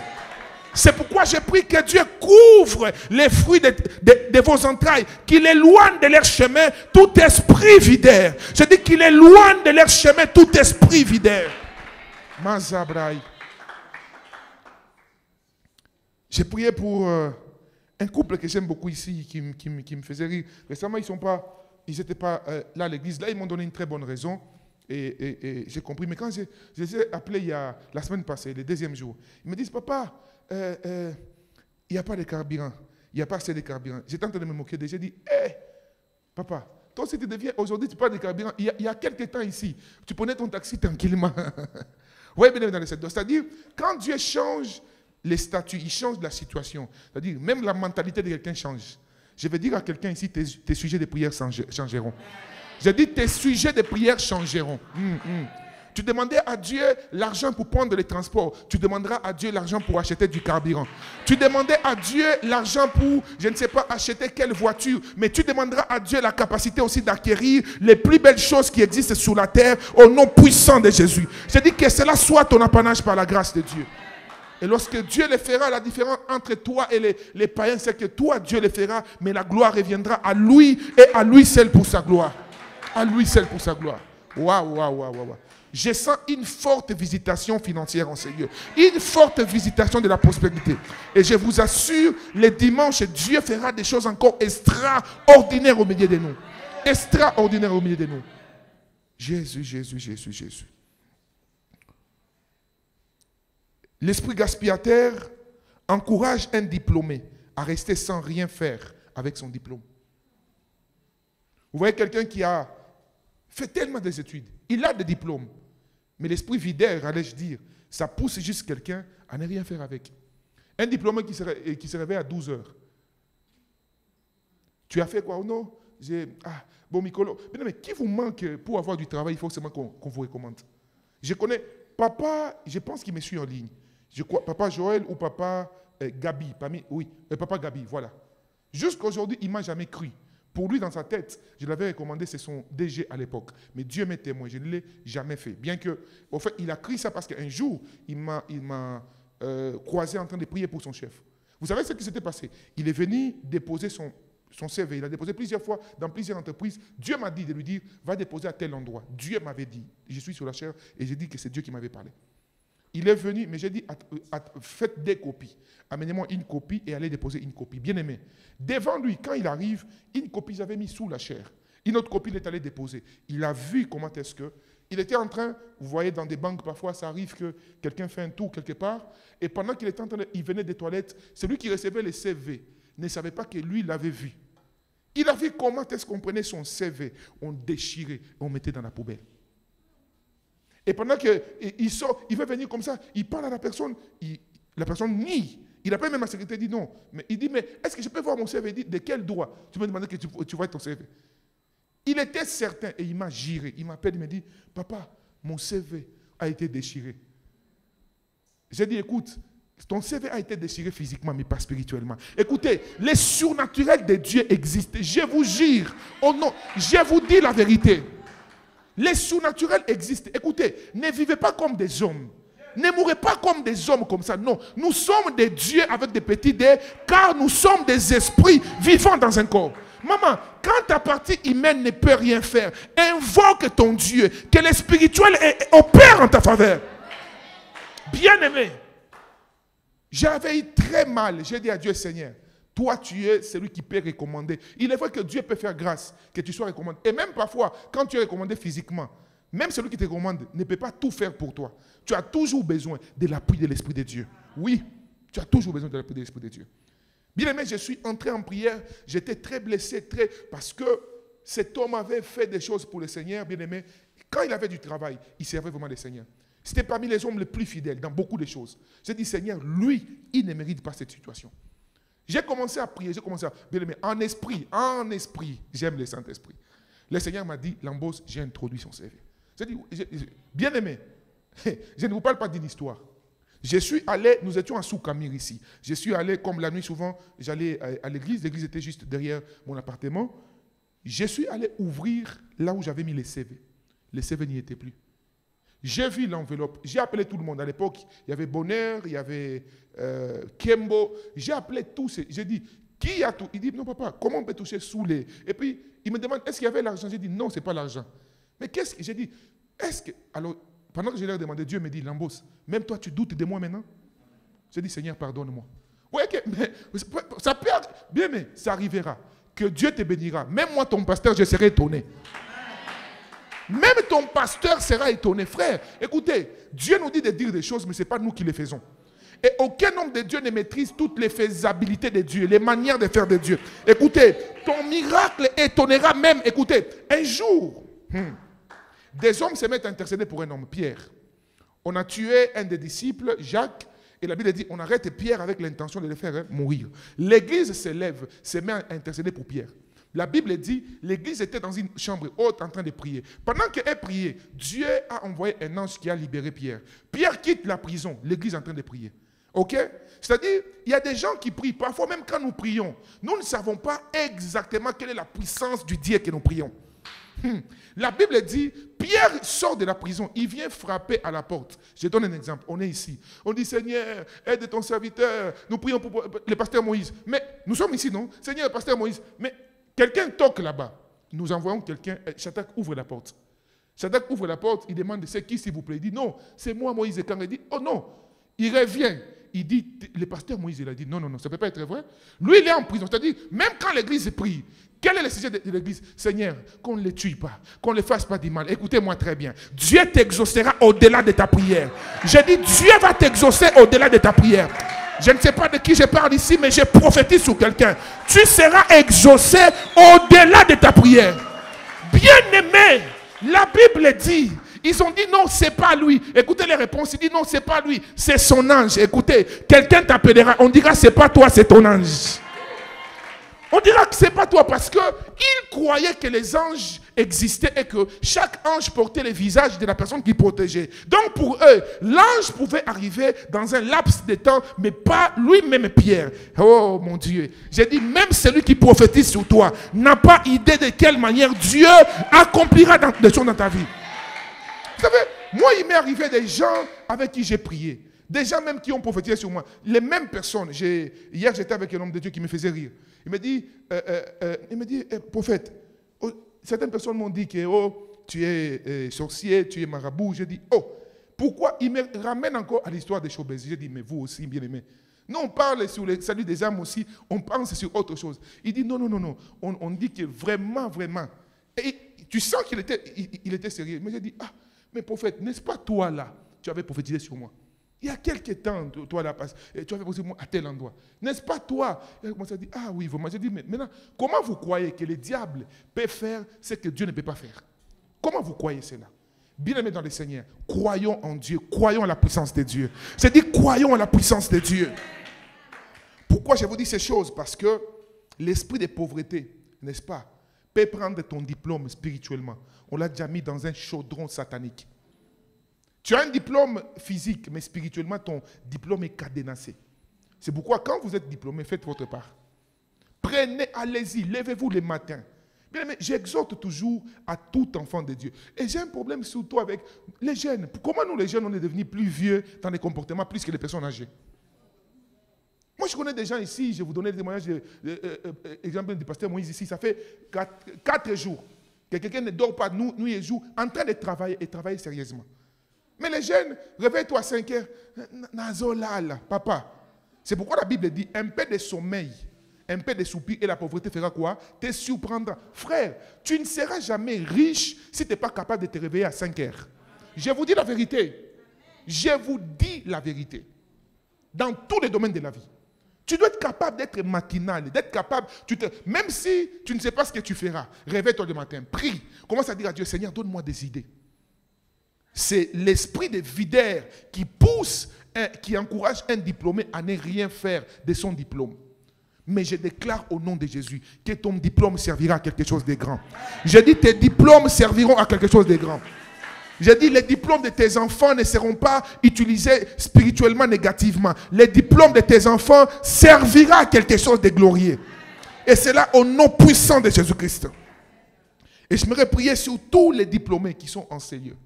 C'est pourquoi j'ai pris que Dieu couvre les fruits de vos entrailles, qu'il éloigne de leur chemin tout esprit vidaire. Je dis qu'il éloigne de leur chemin tout esprit vidaire. Mazabraï. J'ai prié pour un couple que j'aime beaucoup ici, qui me faisait rire. Récemment, ils n'étaient pas là à l'église. Là, ils m'ont donné une très bonne raison. Et j'ai compris. Mais quand je les ai appelés la semaine passée, le 2e jour, ils me disent, papa, il n'y a pas de carburant. Il n'y a pas assez de carburant. J'étais en train de me moquer. J'ai dit, hé, papa, toi si tu deviens aujourd'hui, tu parles de carburant. Il y a quelques temps ici, tu prenais ton taxi tranquillement. Oui, bien dans les secteurs. C'est-à-dire, quand Dieu change les statuts, il change la situation. C'est-à-dire, même la mentalité de quelqu'un change. Je vais dire à quelqu'un ici, tes sujets de prière changeront. J'ai dit, tes sujets de prière changeront. Tu demandais à Dieu l'argent pour prendre les transports. Tu demanderas à Dieu l'argent pour acheter du carburant. Tu demandais à Dieu l'argent pour, je ne sais pas, acheter quelle voiture. Mais tu demanderas à Dieu la capacité aussi d'acquérir les plus belles choses qui existent sur la terre au nom puissant de Jésus. Je dis que cela soit ton apanage par la grâce de Dieu. Et lorsque Dieu le fera, la différence entre toi et les païens, c'est que toi, Dieu le fera, mais la gloire reviendra à lui et à lui seul pour sa gloire. À lui seul pour sa gloire. Waouh, waouh, waouh, waouh. Je sens une forte visitation financière en ces lieux. Une forte visitation de la prospérité. Et je vous assure, les dimanches, Dieu fera des choses encore extraordinaires au milieu de nous. Extraordinaires au milieu de nous. Jésus, Jésus, Jésus, Jésus. L'esprit gaspillateur encourage un diplômé à rester sans rien faire avec son diplôme. Vous voyez quelqu'un qui a fait tellement des études, il a des diplômes, mais l'esprit vidaire, allais-je dire, ça pousse juste quelqu'un à ne rien faire avec. Un diplômé qui se réveille à 12 heures. Tu as fait quoi? Oh non, bon, Micolo. Mais qui vous manque pour avoir du travail? Il faut seulement qu'on vous recommande. Je connais papa, je pense qu'il me suit en ligne. Je crois, papa Joël ou papa Gabi. Papa Gabi, voilà. Jusqu'aujourd'hui, il ne m'a jamais cru. Pour lui, dans sa tête, je l'avais recommandé, c'est son DG à l'époque. Mais Dieu m'est témoin, je ne l'ai jamais fait. Bien que, au fait, il a cru ça parce qu'un jour, il m'a croisé en train de prier pour son chef. Vous savez ce qui s'était passé? Il est venu déposer son CV. Il a déposé plusieurs fois dans plusieurs entreprises. Dieu m'a dit de lui dire, va déposer à tel endroit. Dieu m'avait dit. Je suis sur la chair et j'ai dit que c'est Dieu qui m'avait parlé. Il est venu, mais j'ai dit, faites des copies. Amenez-moi une copie et allez déposer une copie. Bien aimé. Devant lui, quand il arrive, une copie, j'avais mis sous la chair. Une autre copie, il est allé déposer. Il a vu comment est-ce que... Il était en train, vous voyez dans des banques, parfois ça arrive que quelqu'un fait un tour quelque part, et pendant qu'il était en train il venait des toilettes, celui qui recevait les CV ne savait pas que lui l'avait vu. Il a vu comment est-ce qu'on prenait son CV, on déchirait, on mettait dans la poubelle. Et pendant qu'il sort, il veut venir comme ça, il parle à la personne, la personne nie. Il appelle même la secrétaire, il dit non. Mais il dit, mais est-ce que je peux voir mon CV? Il dit, de quel droit? Tu me demandes que tu vois ton CV. Il était certain et il m'a giré. Il m'appelle, il me dit, papa, mon CV a été déchiré. J'ai dit, écoute, ton CV a été déchiré physiquement, mais pas spirituellement. Écoutez, les surnaturels de Dieu existent. Je vous jure, oh non, je vous dis la vérité. Les surnaturels existent. Écoutez, ne vivez pas comme des hommes. Ne mourrez pas comme des hommes comme ça. Non, nous sommes des dieux avec des petits dés, car nous sommes des esprits vivant dans un corps. Maman, quand ta partie humaine ne peut rien faire, invoque ton Dieu, que le spirituel opère en ta faveur. Bien-aimé, j'avais eu très mal. J'ai dit à Dieu, Seigneur, toi tu es celui qui peut recommander. Il est vrai que Dieu peut faire grâce, que tu sois recommandé. Et même parfois, quand tu es recommandé physiquement, même celui qui te recommande ne peut pas tout faire pour toi. Tu as toujours besoin de l'appui de l'Esprit de Dieu. Oui, tu as toujours besoin de l'appui de l'Esprit de Dieu. Bien aimé, je suis entré en prière. J'étais très blessé, parce que cet homme avait fait des choses pour le Seigneur. Bien aimé, quand il avait du travail, il servait vraiment le Seigneur. C'était parmi les hommes les plus fidèles dans beaucoup de choses. J'ai dit, Seigneur, lui, il ne mérite pas cette situation. J'ai commencé à prier, bien aimé, en esprit, j'aime le Saint-Esprit. Le Seigneur m'a dit, Lambos, j'ai introduit son CV. J'ai dit, bien aimé, je ne vous parle pas d'une histoire. Je suis allé, nous étions à Soukamir ici. Je suis allé, comme la nuit souvent, j'allais à l'église. L'église était juste derrière mon appartement. Je suis allé ouvrir là où j'avais mis les CV. Les CV n'y étaient plus. J'ai vu l'enveloppe. J'ai appelé tout le monde. À l'époque, il y avait Bonheur, il y avait Kembo. J'ai appelé tous. J'ai dit, qui a tout? Il dit, non papa, comment on peut toucher sous les... Et puis, il me demande, est-ce qu'il y avait l'argent? J'ai dit, non, ce n'est pas l'argent. Mais qu'est-ce que... J'ai dit, est-ce que... Alors, pendant que je leur demandé, Dieu me dit, Lambos, même toi, tu doutes de moi maintenant? J'ai dit, Seigneur, pardonne-moi. Oui, mais ça peut... Bien, mais ça arrivera. Que Dieu te bénira. Même moi, ton pasteur, je serai étonné. Même ton pasteur sera étonné. Frère, écoutez, Dieu nous dit de dire des choses, mais ce n'est pas nous qui les faisons. Et aucun homme de Dieu ne maîtrise toutes les faisabilités de Dieu, les manières de faire de Dieu. Écoutez, ton miracle étonnera même, écoutez, un jour, des hommes se mettent à intercéder pour un homme, Pierre. On a tué un des disciples, Jacques, et la Bible dit, on arrête Pierre avec l'intention de le faire mourir. L'église se lève, se met à intercéder pour Pierre. La Bible dit, l'église était dans une chambre haute en train de prier. Pendant qu'elle priait, Dieu a envoyé un ange qui a libéré Pierre. Pierre quitte la prison, l'église est en train de prier. Ok? C'est-à-dire, il y a des gens qui prient. Parfois, même quand nous prions, nous ne savons pas exactement quelle est la puissance du Dieu que nous prions. La Bible dit, Pierre sort de la prison, il vient frapper à la porte. Je donne un exemple, on est ici. On dit, Seigneur, aide ton serviteur. Nous prions pour le pasteur Moïse. Mais nous sommes ici, non? Seigneur, le pasteur Moïse. Mais quelqu'un toque là-bas. Nous envoyons quelqu'un. Shadrach ouvre la porte. Shadrach ouvre la porte. Il demande, c'est qui s'il vous plaît? Il dit, non, c'est moi Moïse. Et quand il dit, oh non, il revient. Il dit, le pasteur Moïse, il a dit, non, non, non, ça ne peut pas être vrai. Lui, il est en prison. C'est-à-dire, même quand l'église prie, quel est le sujet de l'église? Seigneur, qu'on ne les tue pas, qu'on ne les fasse pas du mal. Écoutez-moi très bien. Dieu t'exaucera au-delà de ta prière. J'ai dit, Dieu va t'exaucer au-delà de ta prière. Je ne sais pas de qui je parle ici, mais je prophétise sur quelqu'un. Tu seras exaucé au-delà de ta prière. Bien-aimé, la Bible dit, ils ont dit non, c'est pas lui. Écoutez les réponses, il dit non, c'est pas lui, c'est son ange. Écoutez, quelqu'un t'appellera, on dira c'est pas toi, c'est ton ange. On dira que c'est pas toi parce qu'ils croyaient que les anges existaient et que chaque ange portait le visage de la personne qui protégeait. Donc pour eux, l'ange pouvait arriver dans un laps de temps, mais pas lui-même Pierre. Oh mon Dieu. J'ai dit, même celui qui prophétise sur toi n'a pas idée de quelle manière Dieu accomplira des choses dans ta vie. Vous savez, moi il m'est arrivé des gens avec qui j'ai prié. Des gens même qui ont prophétisé sur moi. Les mêmes personnes. Hier j'étais avec un homme de Dieu qui me faisait rire. Il me dit, prophète, certaines personnes m'ont dit que tu es sorcier, tu es marabout. J'ai dit, pourquoi? Il me ramène encore à l'histoire des Chobèzes. J'ai dit, mais vous aussi, bien aimé. Non, on parle sur le salut des âmes aussi, on pense sur autre chose. Il dit, non. On dit que vraiment. Et tu sens qu'il était sérieux. Mais j'ai dit, mais prophète, n'est-ce pas toi là, tu avais prophétisé sur moi? Il y a quelques temps, toi là, tu avais posé à tel endroit. N'est-ce pas toi? Il a commencé à dire, oui, vraiment. J'ai dit, mais maintenant, comment vous croyez que le diable peut faire ce que Dieu ne peut pas faire? Comment vous croyez cela? Bien-aimés dans le Seigneur, croyons en Dieu, croyons à la puissance de Dieu. J'ai dit, croyons à la puissance de Dieu. Pourquoi je vous dis ces choses? Parce que l'esprit de pauvreté, n'est-ce pas, peut prendre ton diplôme spirituellement. On l'a déjà mis dans un chaudron satanique. Tu as un diplôme physique, mais spirituellement, ton diplôme est cadenassé. C'est pourquoi quand vous êtes diplômé, faites votre part. Prenez, allez-y, levez-vous le matin. Bien aimé, j'exhorte toujours à tout enfant de Dieu. Et j'ai un problème surtout avec les jeunes. Comment nous, les jeunes, on est devenus plus vieux dans les comportements plus que les personnes âgées? Moi, je connais des gens ici, je vais vous donner des témoignages, exemple du pasteur Moïse ici, ça fait 4 jours que quelqu'un ne dort pas nuit et jour en train de travailler et travailler sérieusement. Mais les jeunes, réveille-toi à 5 heures. Nazolala, papa. C'est pourquoi la Bible dit un peu de sommeil, un peu de soupir et la pauvreté fera quoi? Te surprendra. Frère, tu ne seras jamais riche si tu n'es pas capable de te réveiller à 5 heures. Je vous dis la vérité. Je vous dis la vérité. Dans tous les domaines de la vie. Tu dois être capable d'être matinal, d'être capable, même si tu ne sais pas ce que tu feras, réveille-toi le matin, prie, commence à dire à Dieu, Seigneur, donne-moi des idées. C'est l'esprit de videur qui pousse, qui encourage un diplômé à ne rien faire de son diplôme. Mais je déclare au nom de Jésus que ton diplôme servira à quelque chose de grand. Je dis tes diplômes serviront à quelque chose de grand. Je dis les diplômes de tes enfants ne seront pas utilisés spirituellement négativement. Les diplômes de tes enfants serviront à quelque chose de glorieux. Et c'est là au nom puissant de Jésus-Christ. Et je me prier sur tous les diplômés qui sont enseignants.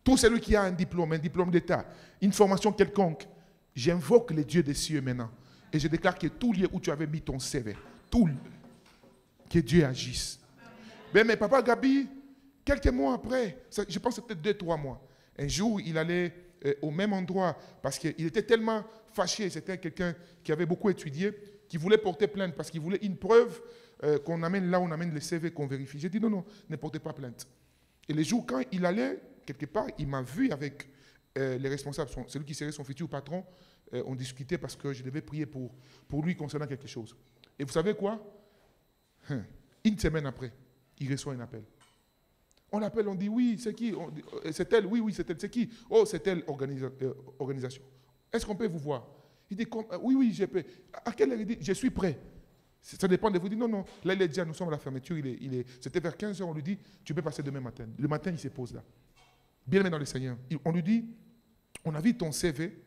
Tout celui qui a un diplôme d'État, une formation quelconque, j'invoque les dieux des cieux maintenant. Et je déclare que tout lieu où tu avais mis ton CV, que Dieu agisse. Mais papa Gabi, quelques mois après, je pense que c'était 2-3 mois, un jour, il allait au même endroit parce qu'il était tellement fâché. C'était quelqu'un qui avait beaucoup étudié, qui voulait porter plainte parce qu'il voulait une preuve qu'on amène là où on amène le CV, qu'on vérifie. J'ai dit non, ne portez pas plainte. Et le jour quand il allait, quelque part, il m'a vu avec les responsables, celui qui serait son futur patron. On discutait parce que je devais prier pour lui concernant quelque chose. Et vous savez quoi? Une semaine après, il reçoit un appel. On l'appelle, on dit oui, c'est qui? C'est elle, oui, c'est elle, c'est qui? Oh, c'est telle organisation. Est-ce qu'on peut vous voir? Il dit, oui, je peux. À quelle heure? Il dit, je suis prêt. Ça dépend de vous. Il dit, non, là il est déjà, nous sommes à la fermeture, c'était vers 15h, on lui dit, tu peux passer demain matin. Le matin, il se pose là. Bien aimé dans le Seigneur. On lui dit, on a vu ton CV,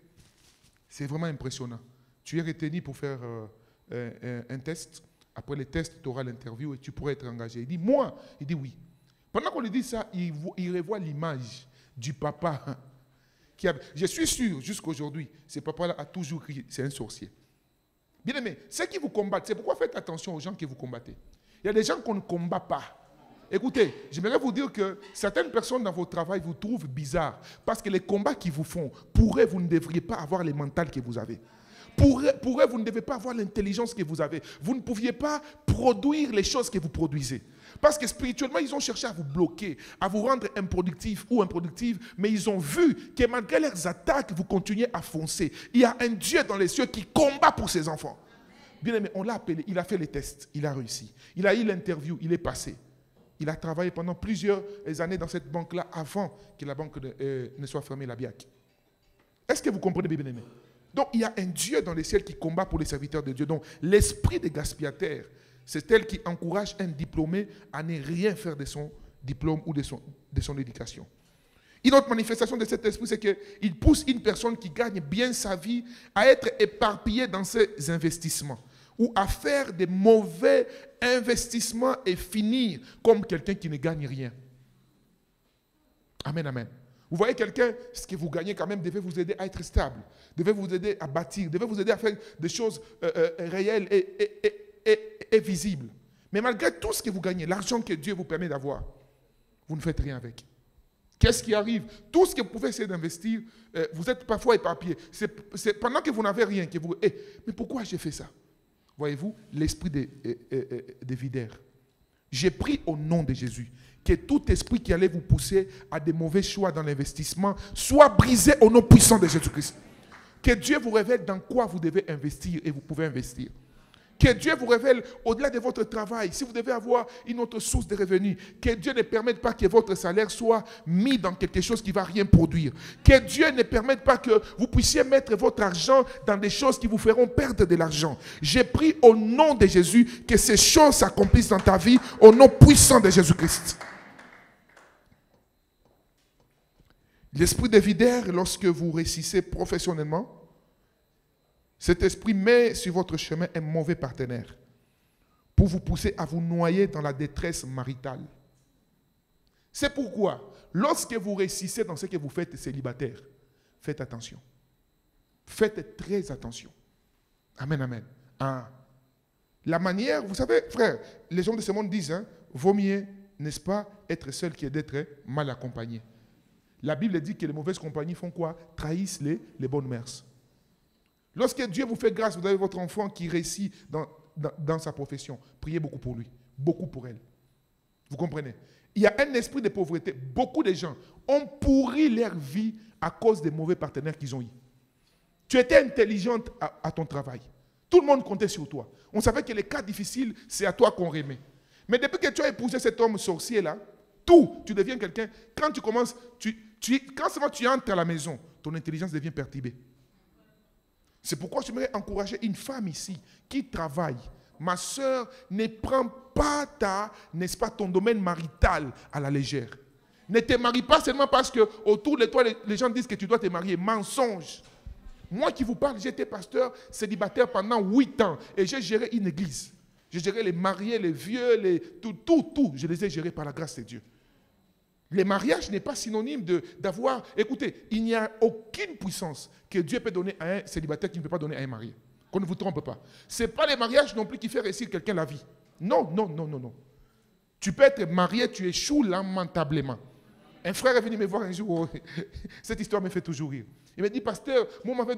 c'est vraiment impressionnant. Tu es retenu pour faire un test. Après le test, tu auras l'interview et tu pourrais être engagé. Il dit, moi? Il dit, oui. Pendant qu'on lui dit ça, il revoit l'image du papa. Je suis sûr, jusqu'aujourd'hui, ce papa-là a toujours crié, c'est un sorcier. Bien aimé, ceux qui vous combattent, c'est pourquoi faites attention aux gens que vous combattez. Il y a des gens qu'on ne combat pas. Écoutez, j'aimerais vous dire que certaines personnes dans votre travail vous trouvent bizarre parce que les combats qu'ils vous font, pour eux, vous ne devriez pas avoir le mental que vous avez. Pour eux, vous ne devez pas avoir l'intelligence que vous avez. Vous ne pouviez pas produire les choses que vous produisez. Parce que spirituellement, ils ont cherché à vous bloquer, à vous rendre improductif ou improductive, mais ils ont vu que malgré leurs attaques, vous continuez à foncer. Il y a un Dieu dans les cieux qui combat pour ses enfants. Bien aimé, on l'a appelé, il a fait les tests, il a réussi. Il a eu l'interview, il est passé. Il a travaillé pendant plusieurs années dans cette banque-là avant que la banque ne soit fermée, la BIAC. Est-ce que vous comprenez, bien aimé? Donc, il y a un Dieu dans les cieux qui combat pour les serviteurs de Dieu. Donc, l'esprit des gaspillataires, c'est elle qui encourage un diplômé à ne rien faire de son diplôme ou de son éducation. Une autre manifestation de cet esprit, c'est qu'il pousse une personne qui gagne bien sa vie à être éparpillée dans ses investissements ou à faire des mauvais investissements et finir comme quelqu'un qui ne gagne rien. Amen, amen. Vous voyez quelqu'un, ce que vous gagnez quand même devait vous aider à être stable, devait vous aider à bâtir, devait vous aider à faire des choses réelles et visibles. Mais malgré tout ce que vous gagnez, l'argent que Dieu vous permet d'avoir, vous ne faites rien avec. Qu'est-ce qui arrive? Tout ce que vous pouvez essayer d'investir, vous êtes parfois éparpillé. C'est pendant que vous n'avez rien que vous... mais pourquoi j'ai fait ça? Voyez-vous, l'esprit des videurs. J'ai pris au nom de Jésus que tout esprit qui allait vous pousser à des mauvais choix dans l'investissement soit brisé au nom puissant de Jésus-Christ. Que Dieu vous révèle dans quoi vous devez investir et vous pouvez investir. Que Dieu vous révèle au-delà de votre travail, si vous devez avoir une autre source de revenus, que Dieu ne permette pas que votre salaire soit mis dans quelque chose qui ne va rien produire. Que Dieu ne permette pas que vous puissiez mettre votre argent dans des choses qui vous feront perdre de l'argent. J'ai pris au nom de Jésus que ces choses s'accomplissent dans ta vie au nom puissant de Jésus-Christ. L'esprit de videur, lorsque vous réussissez professionnellement, cet esprit met sur votre chemin un mauvais partenaire pour vous pousser à vous noyer dans la détresse maritale. C'est pourquoi, lorsque vous réussissez dans ce que vous faites célibataire, faites attention. Faites très attention. Amen, amen. Ah. La manière, vous savez, frère, les gens de ce monde disent, vaut mieux, n'est-ce pas, être seul que d'être mal accompagné. La Bible dit que les mauvaises compagnies font quoi? Trahissent les bonnes mœurs. Lorsque Dieu vous fait grâce, vous avez votre enfant qui réussit dans sa profession, priez beaucoup pour lui, beaucoup pour elle. Vous comprenez? Il y a un esprit de pauvreté. Beaucoup de gens ont pourri leur vie à cause des mauvais partenaires qu'ils ont eus. Tu étais intelligente à ton travail. Tout le monde comptait sur toi. On savait que les cas difficiles, c'est à toi qu'on remet. Mais depuis que tu as épousé cet homme sorcier-là, tu deviens quelqu'un. Quand tu commences, quand seulement tu entres à la maison, ton intelligence devient perturbée. C'est pourquoi j'aimerais encourager une femme ici qui travaille. Ma soeur, ne prends pas n'est-ce pas, ton domaine marital à la légère. Ne te marie pas seulement parce que autour de toi, les gens disent que tu dois te marier. Mensonge. Moi qui vous parle, j'étais pasteur célibataire pendant 8 ans et j'ai géré une église. J'ai géré les mariés, les vieux, tout. Je les ai gérés par la grâce de Dieu. Le mariage n'est pas synonyme d'avoir... Écoutez, il n'y a aucune puissance que Dieu peut donner à un célibataire qu'il ne peut pas donner à un marié. Qu'on ne vous trompe pas. Ce n'est pas le mariage non plus qui fait réussir quelqu'un la vie. Non. Tu peux être marié, tu échoues lamentablement. Un frère est venu me voir un jour, cette histoire me fait toujours rire. Il m'a dit, pasteur, moi on m'avait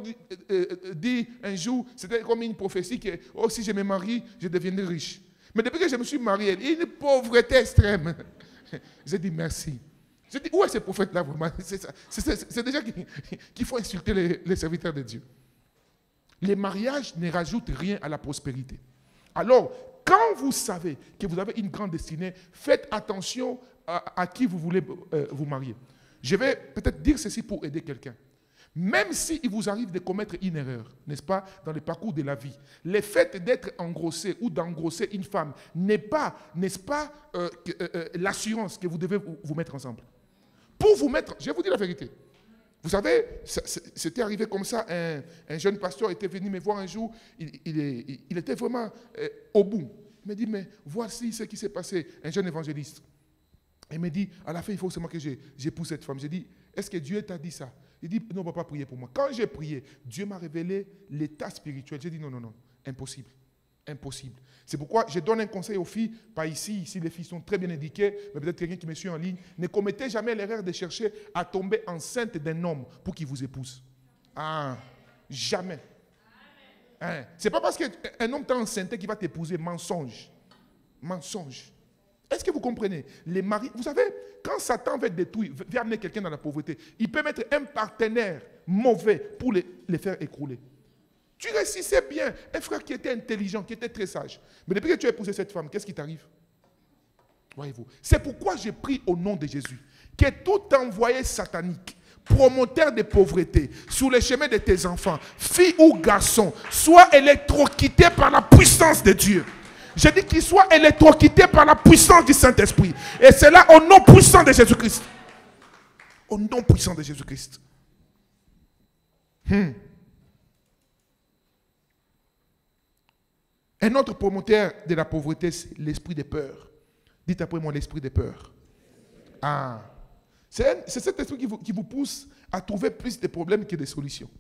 dit un jour, c'était comme une prophétie que si je me marie, je deviendrai riche. Mais depuis que je me suis marié, il y a une pauvreté extrême. J'ai dit merci. J'ai dit, où est ce prophète-là vraiment? C'est déjà qu'il faut insulter les serviteurs de Dieu. Les mariages ne rajoutent rien à la prospérité. Alors, quand vous savez que vous avez une grande destinée, faites attention à qui vous voulez vous marier. Je vais peut-être dire ceci pour aider quelqu'un. Même s'il vous arrive de commettre une erreur, n'est-ce pas, dans le parcours de la vie, le fait d'être engrossé ou d'engrosser une femme n'est pas, n'est-ce pas, l'assurance que vous devez vous mettre ensemble. Pour vous mettre, je vais vous dire la vérité. Vous savez, c'était arrivé comme ça, un jeune pasteur était venu me voir un jour, il était vraiment au bout. Il m'a dit, mais voici ce qui s'est passé, un jeune évangéliste. Il m'a dit, à la fin, il faut seulement que j'épouse cette femme. J'ai dit, est-ce que Dieu t'a dit ça? Il dit, non, on ne va pas prier pour moi. Quand j'ai prié, Dieu m'a révélé l'état spirituel. J'ai dit, non, impossible. Impossible. C'est pourquoi je donne un conseil aux filles, pas ici les filles sont très bien éduquées, mais peut-être quelqu'un qui me suit en ligne, ne commettez jamais l'erreur de chercher à tomber enceinte d'un homme pour qu'il vous épouse. Ah, jamais. Hein? Ce n'est pas parce qu'un homme t'a enceinte qu'il va t'épouser. Mensonge. Mensonge. Est-ce que vous comprenez? Les maris, vous savez, quand Satan veut détruire, veut amener quelqu'un dans la pauvreté, il peut mettre un partenaire mauvais pour les faire écrouler. Tu réussissais bien, un frère qui était intelligent, qui était très sage. Mais depuis que tu as épousé cette femme, qu'est-ce qui t'arrive? Voyez-vous. C'est pourquoi j'ai pris au nom de Jésus que tout envoyé satanique, promoteur de pauvreté, sur le chemin de tes enfants, filles ou garçons, soit électrocuté par la puissance de Dieu. J'ai dit qu'il soit électrocuté par la puissance du Saint-Esprit. Et c'est là au nom puissant de Jésus-Christ. Au nom puissant de Jésus-Christ. Un autre promoteur de la pauvreté, c'est l'esprit de peur. Dites après moi l'esprit de peur. Ah. C'est cet esprit qui vous pousse à trouver plus de problèmes que de solutions.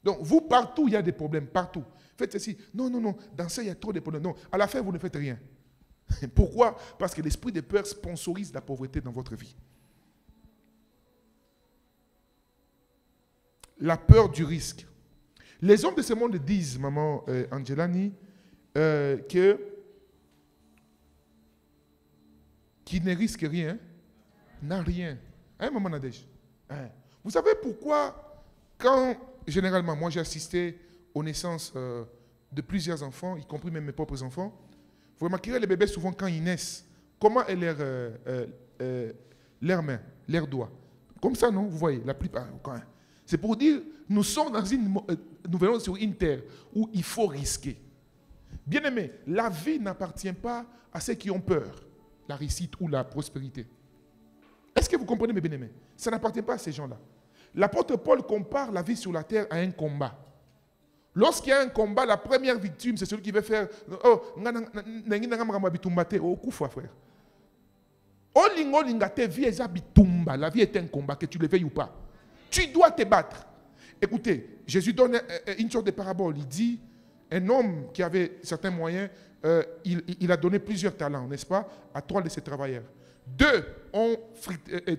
Donc, vous, partout, il y a des problèmes, partout. Faites ceci. Non, dans ça, il y a trop de problèmes. Non, à la fin, vous ne faites rien. Pourquoi? Parce que l'esprit de peur sponsorise la pauvreté dans votre vie. La peur du risque. Les hommes de ce monde disent, maman Angelani, qui ne risque rien, n'a rien. Hein, maman Nadège? Hein? Vous savez pourquoi, quand, généralement, moi j'ai assisté aux naissances de plusieurs enfants, y compris même mes propres enfants, vous remarquerez les bébés souvent quand ils naissent, comment est leurs mains, leurs doigts. Comme ça, non? Vous voyez, la plupart. C'est pour dire, nous venons sur une terre où il faut risquer. Bien aimé, la vie n'appartient pas à ceux qui ont peur, la réussite ou la prospérité. Est-ce que vous comprenez, mes bien-aimés? Ça n'appartient pas à ces gens-là. L'apôtre Paul compare la vie sur la terre à un combat. Lorsqu'il y a un combat, la première victime, c'est celui qui veut faire oh, frère. La vie est un combat, que tu le veuilles ou pas. Tu dois te battre. Écoutez, Jésus donne une sorte de parabole. Il dit, un homme qui avait certains moyens, il a donné plusieurs talents, n'est-ce pas, à 3 de ses travailleurs. 2 ont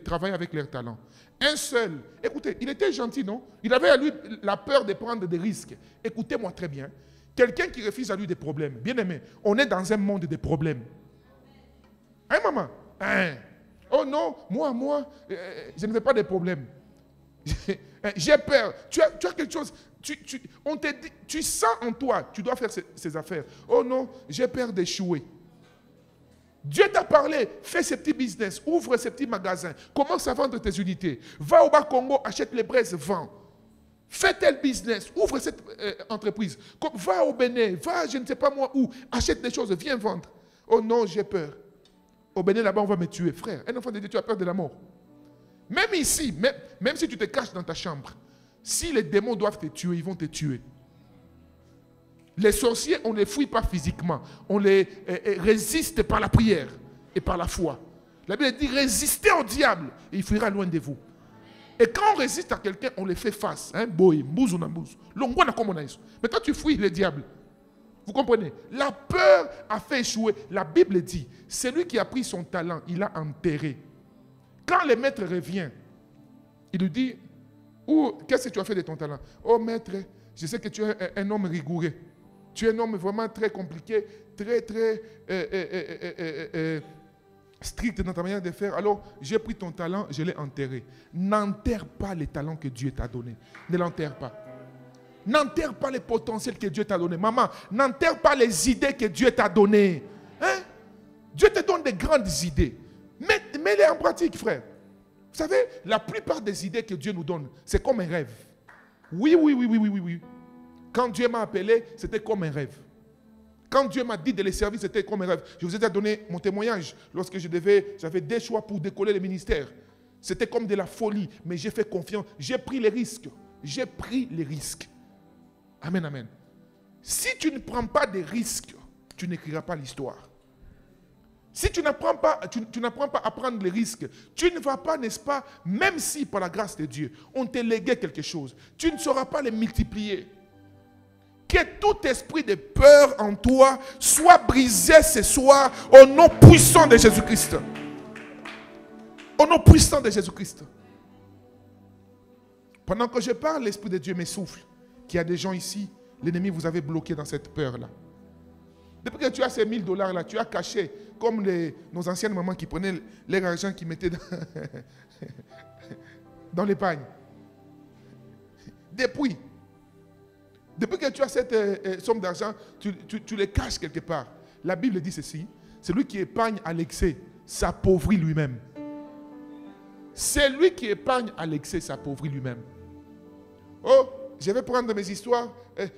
travaillé avec leurs talents. Un seul, écoutez, il était gentil, non? Il avait à lui la peur de prendre des risques. Écoutez-moi très bien. Quelqu'un qui refuse à lui des problèmes. Bien aimé, on est dans un monde de problèmes. Hein, maman? Hein? Oh non, moi, je ne veux pas de problèmes. J'ai peur. Tu as quelque chose. On te dit, tu sens en toi, tu dois faire ces affaires. Oh non, j'ai peur d'échouer. Dieu t'a parlé, fais ces petits business, ouvre ces petits magasins, commence à vendre tes unités. Va au Bas-Congo, achète les braises, vends. Fais tel business, ouvre cette entreprise. Va au Bénin, va je ne sais pas moi où, achète des choses, viens vendre. Oh non, j'ai peur. Au Bénin, là-bas, on va me tuer. Frère, un enfant de Dieu, tu as peur de la mort. Même ici, même si tu te caches dans ta chambre, si les démons doivent te tuer, ils vont te tuer. Les sorciers, on ne les fouille pas physiquement. On les résiste par la prière et par la foi. La Bible dit, résistez au diable et il fuira loin de vous. Et quand on résiste à quelqu'un, on les fait face. Hein? Mais quand tu fouilles le diable, vous comprenez? La peur a fait échouer. La Bible dit, celui qui a pris son talent, il a enterré. Quand le maître revient, il lui dit, qu'est-ce que tu as fait de ton talent? Oh maître, je sais que tu es un homme rigoureux. Tu es un homme vraiment très compliqué, très strict dans ta manière de faire. Alors, j'ai pris ton talent, je l'ai enterré. N'enterre pas les talents que Dieu t'a donnés. Ne l'enterre pas. N'enterre pas les potentiels que Dieu t'a donnés. Maman, n'enterre pas les idées que Dieu t'a données. Hein? Dieu te donne des grandes idées. Mets-les en pratique, frère. Vous savez, la plupart des idées que Dieu nous donne, c'est comme un rêve. Oui. Quand Dieu m'a appelé, c'était comme un rêve. Quand Dieu m'a dit de les servir, c'était comme un rêve. Je vous ai déjà donné mon témoignage lorsque j'avais des choix pour décoller le ministère. C'était comme de la folie, mais j'ai fait confiance. J'ai pris les risques. J'ai pris les risques. Amen, amen. Si tu ne prends pas de risques, tu n'écriras pas l'histoire. Si tu n'apprends pas, à prendre les risques, tu ne vas pas, n'est-ce pas, même si par la grâce de Dieu, on t'a légué quelque chose, tu ne sauras pas les multiplier. Que tout esprit de peur en toi soit brisé ce soir au nom puissant de Jésus-Christ. Au nom puissant de Jésus-Christ. Pendant que je parle, l'Esprit de Dieu m'essouffle. Qu'il y a des gens ici, l'ennemi vous avait bloqué dans cette peur-là. Depuis que tu as ces $1000 là, tu as caché, comme nos anciennes mamans qui prenaient leur argent qui mettaient dans l'épargne. Depuis que tu as cette somme d'argent, tu les caches quelque part. La Bible dit ceci, celui qui épargne à l'excès s'appauvrit lui-même. Celui qui épargne à l'excès s'appauvrit lui-même. Oh, je vais prendre mes histoires.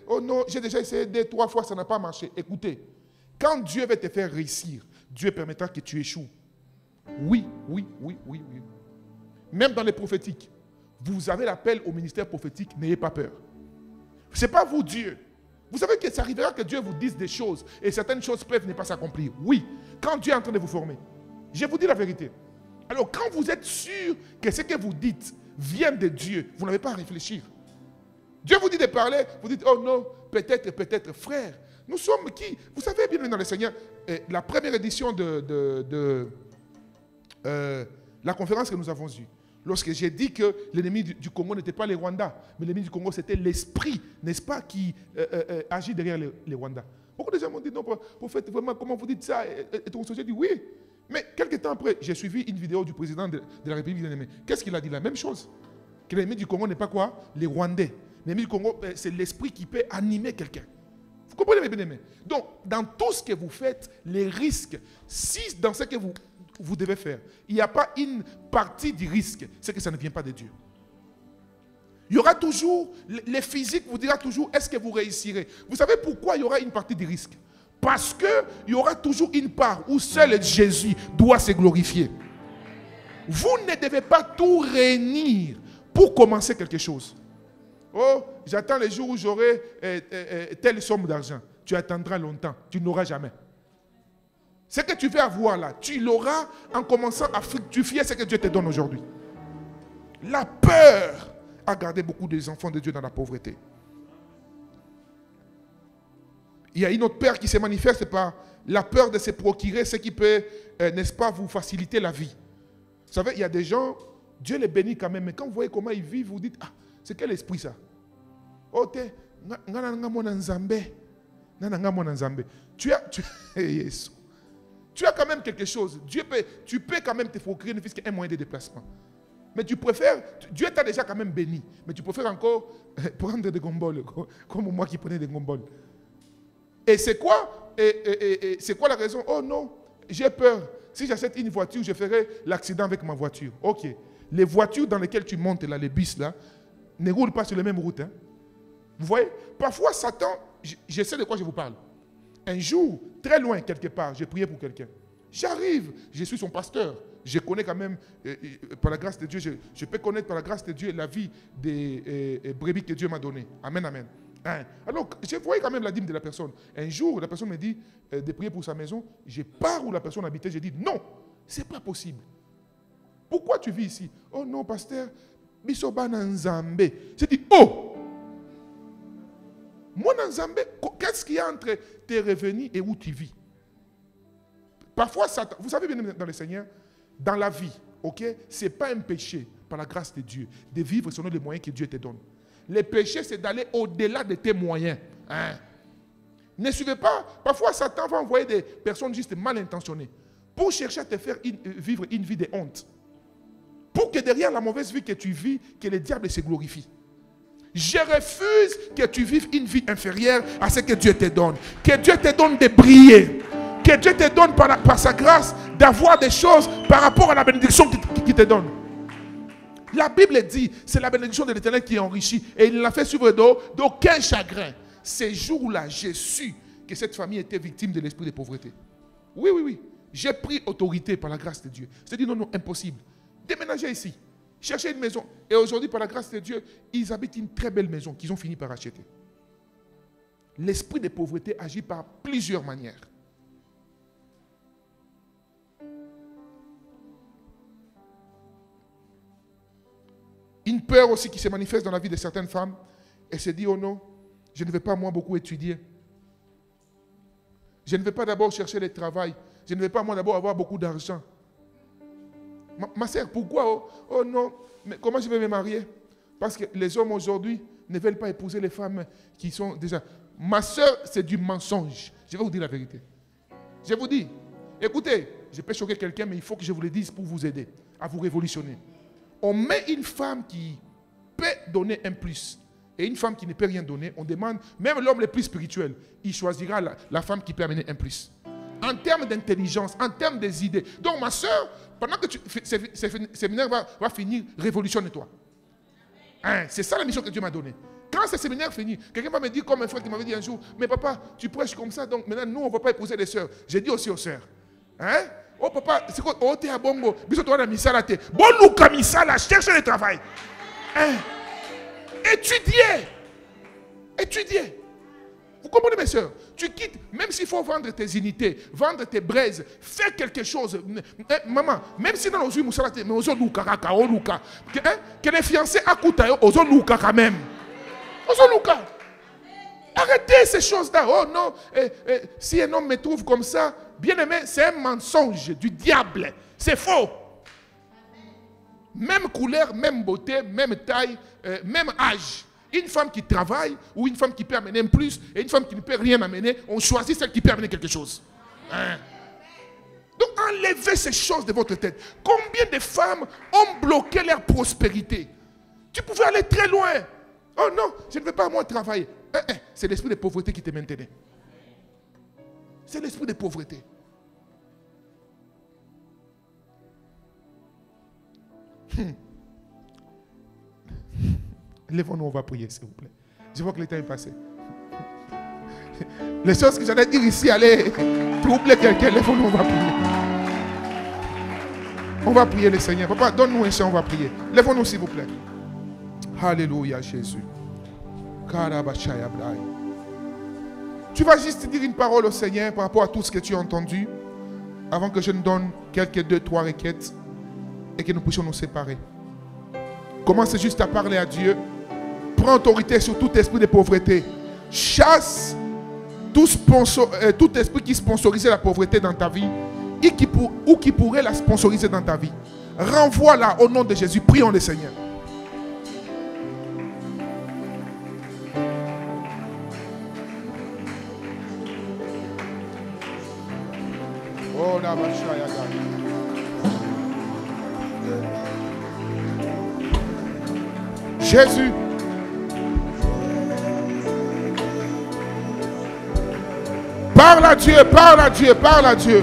Oh non, j'ai déjà essayé 2-3 fois, ça n'a pas marché. Écoutez, quand Dieu va te faire réussir, Dieu permettra que tu échoues. Oui. Même dans les prophétiques, vous avez l'appel au ministère prophétique, n'ayez pas peur. Ce n'est pas vous Dieu. Vous savez que ça arrivera que Dieu vous dise des choses et certaines choses peuvent ne pas s'accomplir. Oui, quand Dieu est en train de vous former. Je vous dis la vérité. Alors quand vous êtes sûr que ce que vous dites vient de Dieu, vous n'avez pas à réfléchir. Dieu vous dit de parler, vous dites, oh non, peut-être, frère. Nous sommes qui? Vous savez bien dans le Seigneur, la première édition de la conférence que nous avons eue, lorsque j'ai dit que l'ennemi du Congo n'était pas les Rwandais, mais l'ennemi du Congo c'était l'esprit, n'est-ce pas, qui agit derrière les Rwandais. Beaucoup de gens m'ont dit, non, prophète, vraiment, comment vous dites ça? Et ton société dit, oui. Mais quelques temps après, j'ai suivi une vidéo du président de la République bien-aimée. Qu'est-ce qu'il a dit? La même chose. Que l'ennemi du Congo n'est pas quoi? Les Rwandais. L'ennemi du Congo, c'est l'esprit qui peut animer quelqu'un. Vous comprenez, mes bien-aimés? Donc, dans tout ce que vous faites, les risques, si dans ce que vous devez faire, il n'y a pas une partie du risque, c'est que ça ne vient pas de Dieu. Il y aura toujours, les physiques vous dira toujours, est-ce que vous réussirez? Vous savez pourquoi il y aura une partie du risque? Parce qu'il y aura toujours une part où seul Jésus doit se glorifier. Vous ne devez pas tout réunir pour commencer quelque chose. Oh, j'attends les jours où j'aurai telle somme d'argent. Tu attendras longtemps, tu n'auras jamais. Ce que tu veux avoir là, tu l'auras en commençant à fructifier ce que Dieu te donne aujourd'hui. La peur a gardé beaucoup des enfants de Dieu dans la pauvreté. Il y a une autre peur qui se manifeste par la peur de se procurer ce qui peut, n'est-ce pas, vous faciliter la vie. Vous savez, il y a des gens, Dieu les bénit quand même, mais quand vous voyez comment ils vivent, vous dites, ah, c'est quel esprit ça? Oh, tu as quand même quelque chose. Tu peux quand même te procurer ne fût qu'un moyen de déplacement. Mais tu préfères, Dieu t'a déjà quand même béni, mais tu préfères encore prendre des gomboles, comme moi qui prenais des gomboles. Et c'est quoi? C'est quoi la raison? Oh non, j'ai peur. Si j'achète une voiture, je ferai l'accident avec ma voiture. Ok. Les voitures dans lesquelles tu montes, là, les bus, là, ne roulent pas sur les mêmes routes. Hein. Vous voyez? Parfois, Satan, je sais de quoi je vous parle. Un jour, très loin, quelque part, j'ai prié pour quelqu'un. J'arrive, je suis son pasteur. Je connais quand même, par la grâce de Dieu, je peux connaître par la grâce de Dieu la vie des brebis que Dieu m'a données. Amen, amen. Hein? Alors, je voyais quand même la dîme de la personne. Un jour, la personne me dit de prier pour sa maison. Je pars où la personne habitait. Je dis non, ce n'est pas possible. Pourquoi tu vis ici? Oh non, pasteur, Bisoba Nzambe. J'ai dit, oh! Moi, Nzambe, qu'est-ce qu'il y a entre tes revenus et où tu vis? Parfois, Satan, vous savez bien dans le Seigneur, dans la vie, ok, ce n'est pas un péché, par la grâce de Dieu, de vivre selon les moyens que Dieu te donne. Le péché, c'est d'aller au-delà de tes moyens. Hein? Ne suivez pas. Parfois, Satan va envoyer des personnes juste mal intentionnées pour chercher à te faire vivre une vie de honte. Pour que derrière la mauvaise vie que tu vis, que le diable se glorifie. Je refuse que tu vives une vie inférieure à ce que Dieu te donne. Que Dieu te donne de briller. Que Dieu te donne par sa grâce d'avoir des choses par rapport à la bénédiction qu'il te donne. La Bible dit, c'est la bénédiction de l'Éternel qui enrichit. Et il l'a fait suivre d'aucun chagrin. Ces jours-là, j'ai su que cette famille était victime de l'esprit de pauvreté. Oui, oui, oui. J'ai pris autorité par la grâce de Dieu. Je dis non, non, impossible. Déménager ici. Chercher une maison. Et aujourd'hui, par la grâce de Dieu, ils habitent une très belle maison qu'ils ont fini par acheter. L'esprit de pauvreté agit par plusieurs manières. Une peur aussi qui se manifeste dans la vie de certaines femmes. Elles se disent, oh non, je ne vais pas moi beaucoup étudier. Je ne vais pas d'abord chercher le travail. Je ne vais pas moi d'abord avoir beaucoup d'argent. Ma sœur, pourquoi? Oh non, mais comment je vais me marier? Parce que les hommes aujourd'hui ne veulent pas épouser les femmes qui sont déjà... Ma sœur, c'est du mensonge. Je vais vous dire la vérité. Je vous dis, écoutez, je peux choquer quelqu'un, mais il faut que je vous le dise pour vous aider à vous révolutionner. On met une femme qui peut donner un plus et une femme qui ne peut rien donner. On demande, même l'homme le plus spirituel, il choisira la femme qui peut amener un plus. En termes d'intelligence, en termes des idées. Donc ma soeur, pendant que ce séminaire va finir, révolutionne-toi. Hein, c'est ça la mission que Dieu m'a donnée. Quand ce séminaire finit, quelqu'un va me dire, comme un frère qui m'avait dit un jour, mais papa, tu prêches comme ça, donc maintenant nous on ne va pas épouser les sœurs. J'ai dit aussi aux sœurs. Hein? Oh papa, c'est quoi? Oh, t'es à bongo. Bisous, toi, misala, t'es. Bon, Luka, misala, cherche le travail. Hein? Étudiez. Étudiez. Vous comprenez, mes soeurs? Tu quittes, même s'il faut vendre tes unités, vendre tes braises, fais quelque chose. Maman, même si dans nos yeux, mais aux autres, Luka, oh Luka. Que les fiancés accoutent aux autres, Luka, quand même. Aux autres, Luka. Arrêtez ces choses-là. Oh non, si un homme me trouve comme ça, bien aimé, c'est un mensonge du diable. C'est faux. Même couleur, même beauté, même taille, même âge. Une femme qui travaille ou une femme qui peut amener un plus et une femme qui ne peut rien amener, on choisit celle qui peut amener quelque chose. Hein? Donc enlevez ces choses de votre tête. Combien de femmes ont bloqué leur prospérité? Tu pouvais aller très loin. Oh non, je ne veux pas moi travailler. C'est l'esprit de pauvreté qui te maintenait. C'est l'esprit de pauvreté. Lèvons-nous, on va prier, s'il vous plaît. Je vois que le temps est passé. Les choses que j'allais dire ici, allez troubler quelqu'un. Lèvons-nous, on va prier. On va prier le Seigneur. Papa, donne-nous un chant, on va prier. Lèvons-nous s'il vous plaît. Alléluia Jésus. Tu vas juste dire une parole au Seigneur par rapport à tout ce que tu as entendu avant que je ne donne quelques 2-3 requêtes et que nous puissions nous séparer. Commence juste à parler à Dieu. Prends autorité sur tout esprit de pauvreté. Chasse tout esprit qui sponsorisait la pauvreté dans ta vie ou qui pourrait la sponsoriser dans ta vie. Renvoie-la au nom de Jésus. Prions le Seigneur. Oh la Jésus. Parle à Dieu, parle à Dieu, parle à Dieu.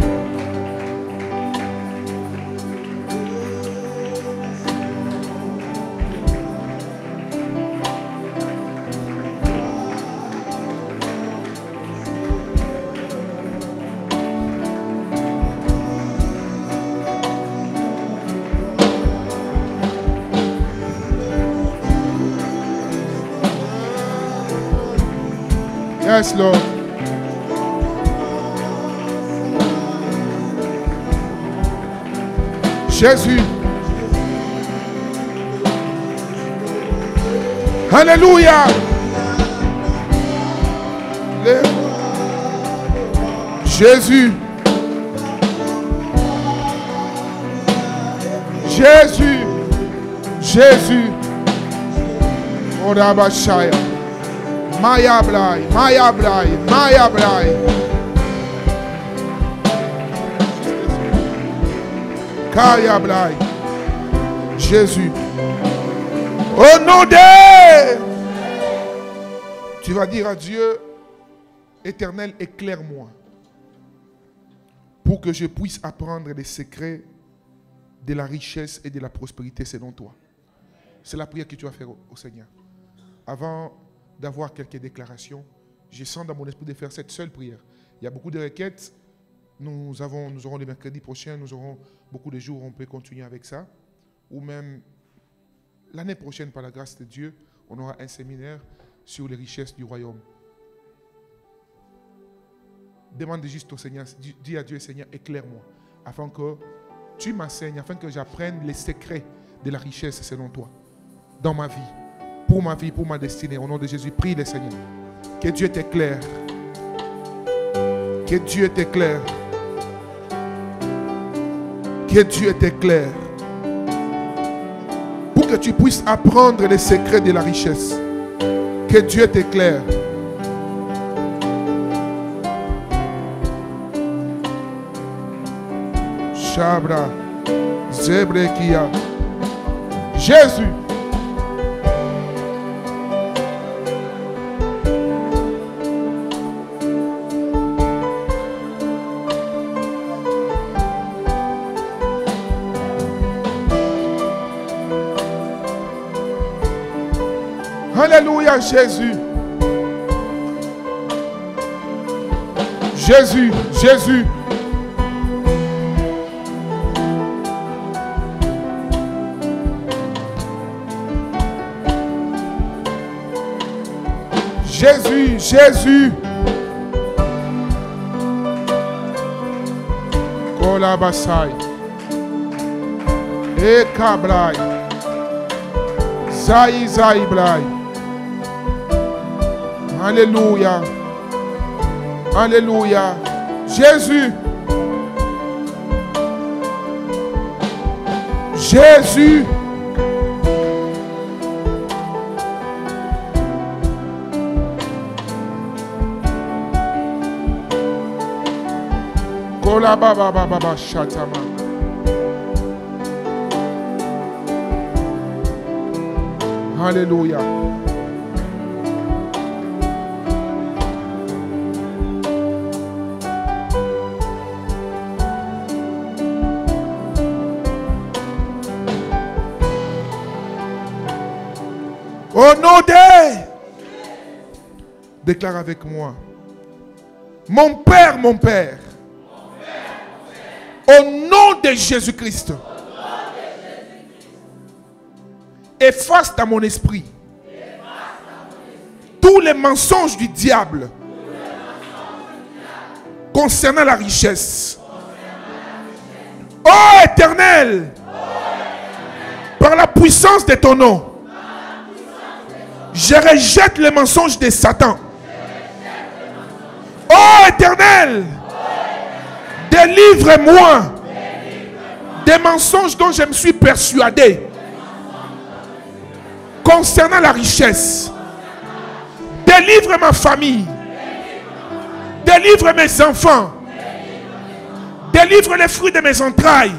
Yes, Lord. Jésus. Alléluia. Jésus. Jésus. Jésus. Orabashaya. Maya Blay, Maya Blay, Maya Blay. Kaya Blay. Jésus. Au nom de... Tu vas dire à Dieu, Éternel, éclaire-moi pour que je puisse apprendre les secrets de la richesse et de la prospérité selon toi. C'est la prière que tu vas faire au Seigneur. Avant d'avoir quelques déclarations, je sens dans mon esprit de faire cette seule prière. Il y a beaucoup de requêtes. Nous aurons le mercredi prochain, nous aurons beaucoup de jours où on peut continuer avec ça. Ou même l'année prochaine, par la grâce de Dieu, on aura un séminaire sur les richesses du royaume. Demande juste au Seigneur, dis à Dieu, Seigneur, éclaire-moi, afin que tu m'enseignes, afin que j'apprenne les secrets de la richesse selon toi, dans ma vie, pour ma destinée. Au nom de Jésus, prie le Seigneur. Que Dieu t'éclaire. Que Dieu t'éclaire. Que Dieu t'éclaire. Pour que tu puisses apprendre les secrets de la richesse. Que Dieu t'éclaire. Shabra, Zebrekia. Jésus. Alléluia, Jésus. Jésus, Jésus. Jésus, Jésus. Kolabasai. Ekabrai. Zai Zai Blai. Alléluia. Alléluia. Jésus. Jésus. Kola baba baba shatama. Alléluia. Au nom de... Déclare avec moi. Mon Père, mon Père. Au nom de Jésus-Christ. efface dans mon esprit tous les mensonges du diable concernant la richesse. Ô Éternel, par la puissance de ton nom, je rejette les mensonges de Satan. Ô Éternel, délivre-moi des mensonges dont je me suis persuadé concernant la richesse. Délivre ma famille. Délivre mes enfants. Délivre les fruits de mes entrailles.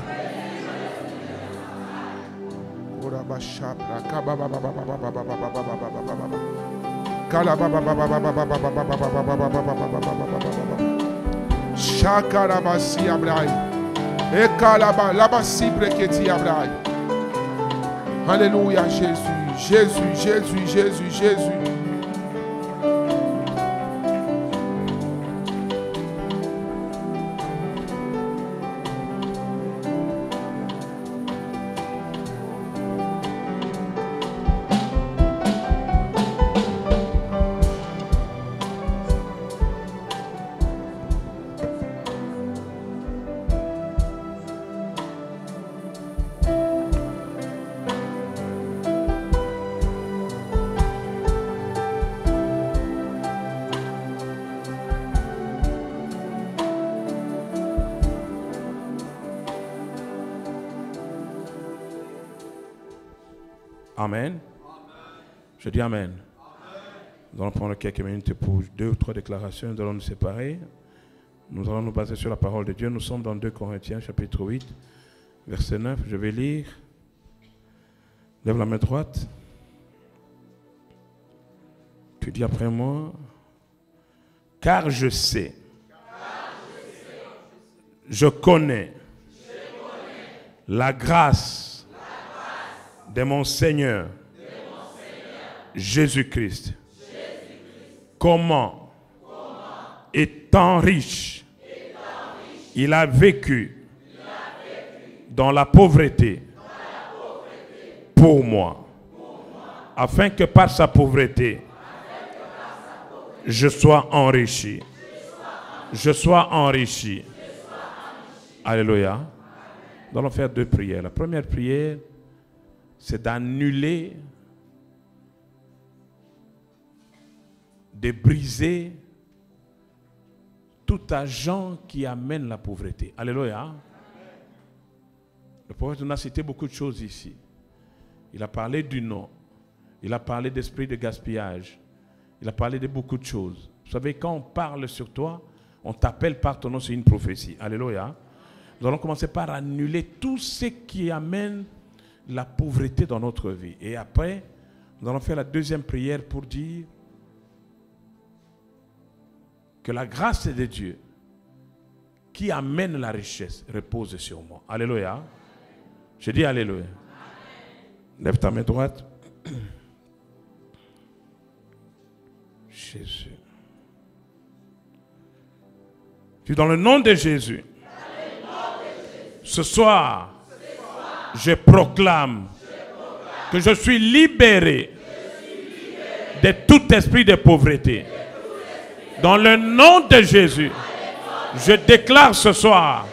Alléluia, Jésus, Jésus, Jésus, Jésus, Jésus. Amen. Je dis Amen. Nous allons prendre quelques minutes pour 2 ou 3 déclarations. Nous allons nous séparer. Nous allons nous baser sur la parole de Dieu. Nous sommes dans 2 Corinthiens, chapitre 8, verset 9. Je vais lire. Lève la main droite. Tu dis après moi. Car je sais. Je connais. La grâce de mon Seigneur, Jésus-Christ. Comment, étant riche, il a vécu dans la pauvreté pour moi, afin que par sa pauvreté, je sois enrichi. Je sois enrichi. Alléluia. Nous allons faire 2 prières. La première prière, c'est d'annuler, de briser tout agent qui amène la pauvreté. Alléluia. Le prophète nous a cité beaucoup de choses ici. Il a parlé du nom. Il a parlé d'esprit de gaspillage. Il a parlé de beaucoup de choses. Vous savez, quand on parle sur toi, on t'appelle par ton nom, c'est une prophétie. Alléluia. Nous allons commencer par annuler tout ce qui amène la pauvreté dans notre vie. Et après, nous allons faire la deuxième prière pour dire que la grâce de Dieu qui amène la richesse repose sur moi. Alléluia. Je dis Alléluia. Lève ta main droite. Jésus. Puis dans le nom de Jésus, ce soir, je proclame que je suis libéré de tout esprit de pauvreté. Dans le nom de Jésus, je déclare ce soir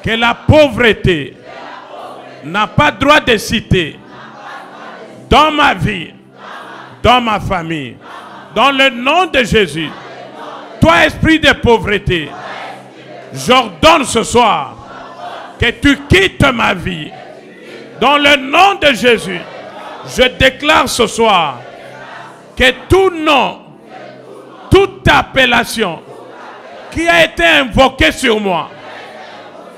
que la pauvreté n'a pas droit de citer dans ma vie, dans ma famille. Dans le nom de Jésus, toi esprit de pauvreté, j'ordonne ce soir que tu quittes ma vie. Dans le nom de Jésus, je déclare ce soir que tout nom, toute appellation qui a été invoquée sur moi,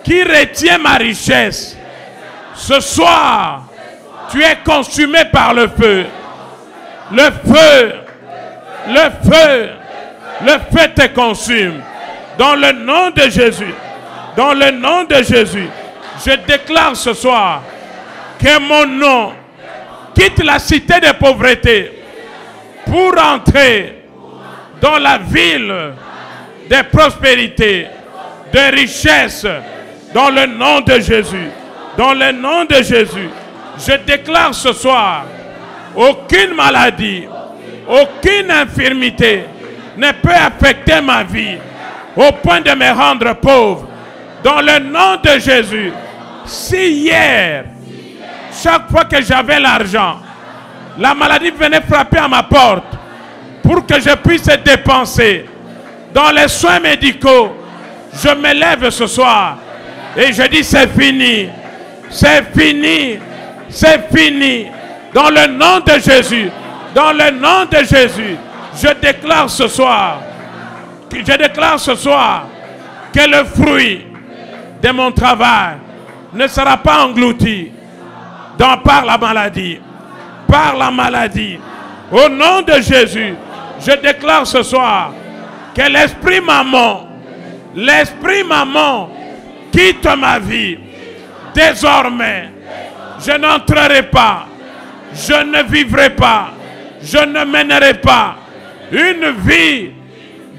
qui retient ma richesse, ce soir, tu es consumé par le feu. Le feu, le feu, le feu te consume. Dans le nom de Jésus, dans le nom de Jésus, je déclare ce soir que mon nom quitte la cité de pauvreté pour entrer dans la ville de prospérité, de richesse, dans le nom de Jésus. Dans le nom de Jésus, Je déclare ce soir, aucune maladie, aucune infirmité ne peut affecter ma vie au point de me rendre pauvre. Dans le nom de Jésus, si hier, chaque fois que j'avais l'argent, la maladie venait frapper à ma porte pour que je puisse dépenser dans les soins médicaux, je me lève ce soir et je dis c'est fini, c'est fini, c'est fini. Dans le nom de Jésus, dans le nom de Jésus, je déclare ce soir que le fruit de mon travail ne sera pas englouti par la maladie. Par la maladie. Au nom de Jésus, je déclare ce soir que l'esprit maman quitte ma vie. Désormais, je n'entrerai pas, je ne vivrai pas, je ne mènerai pas une vie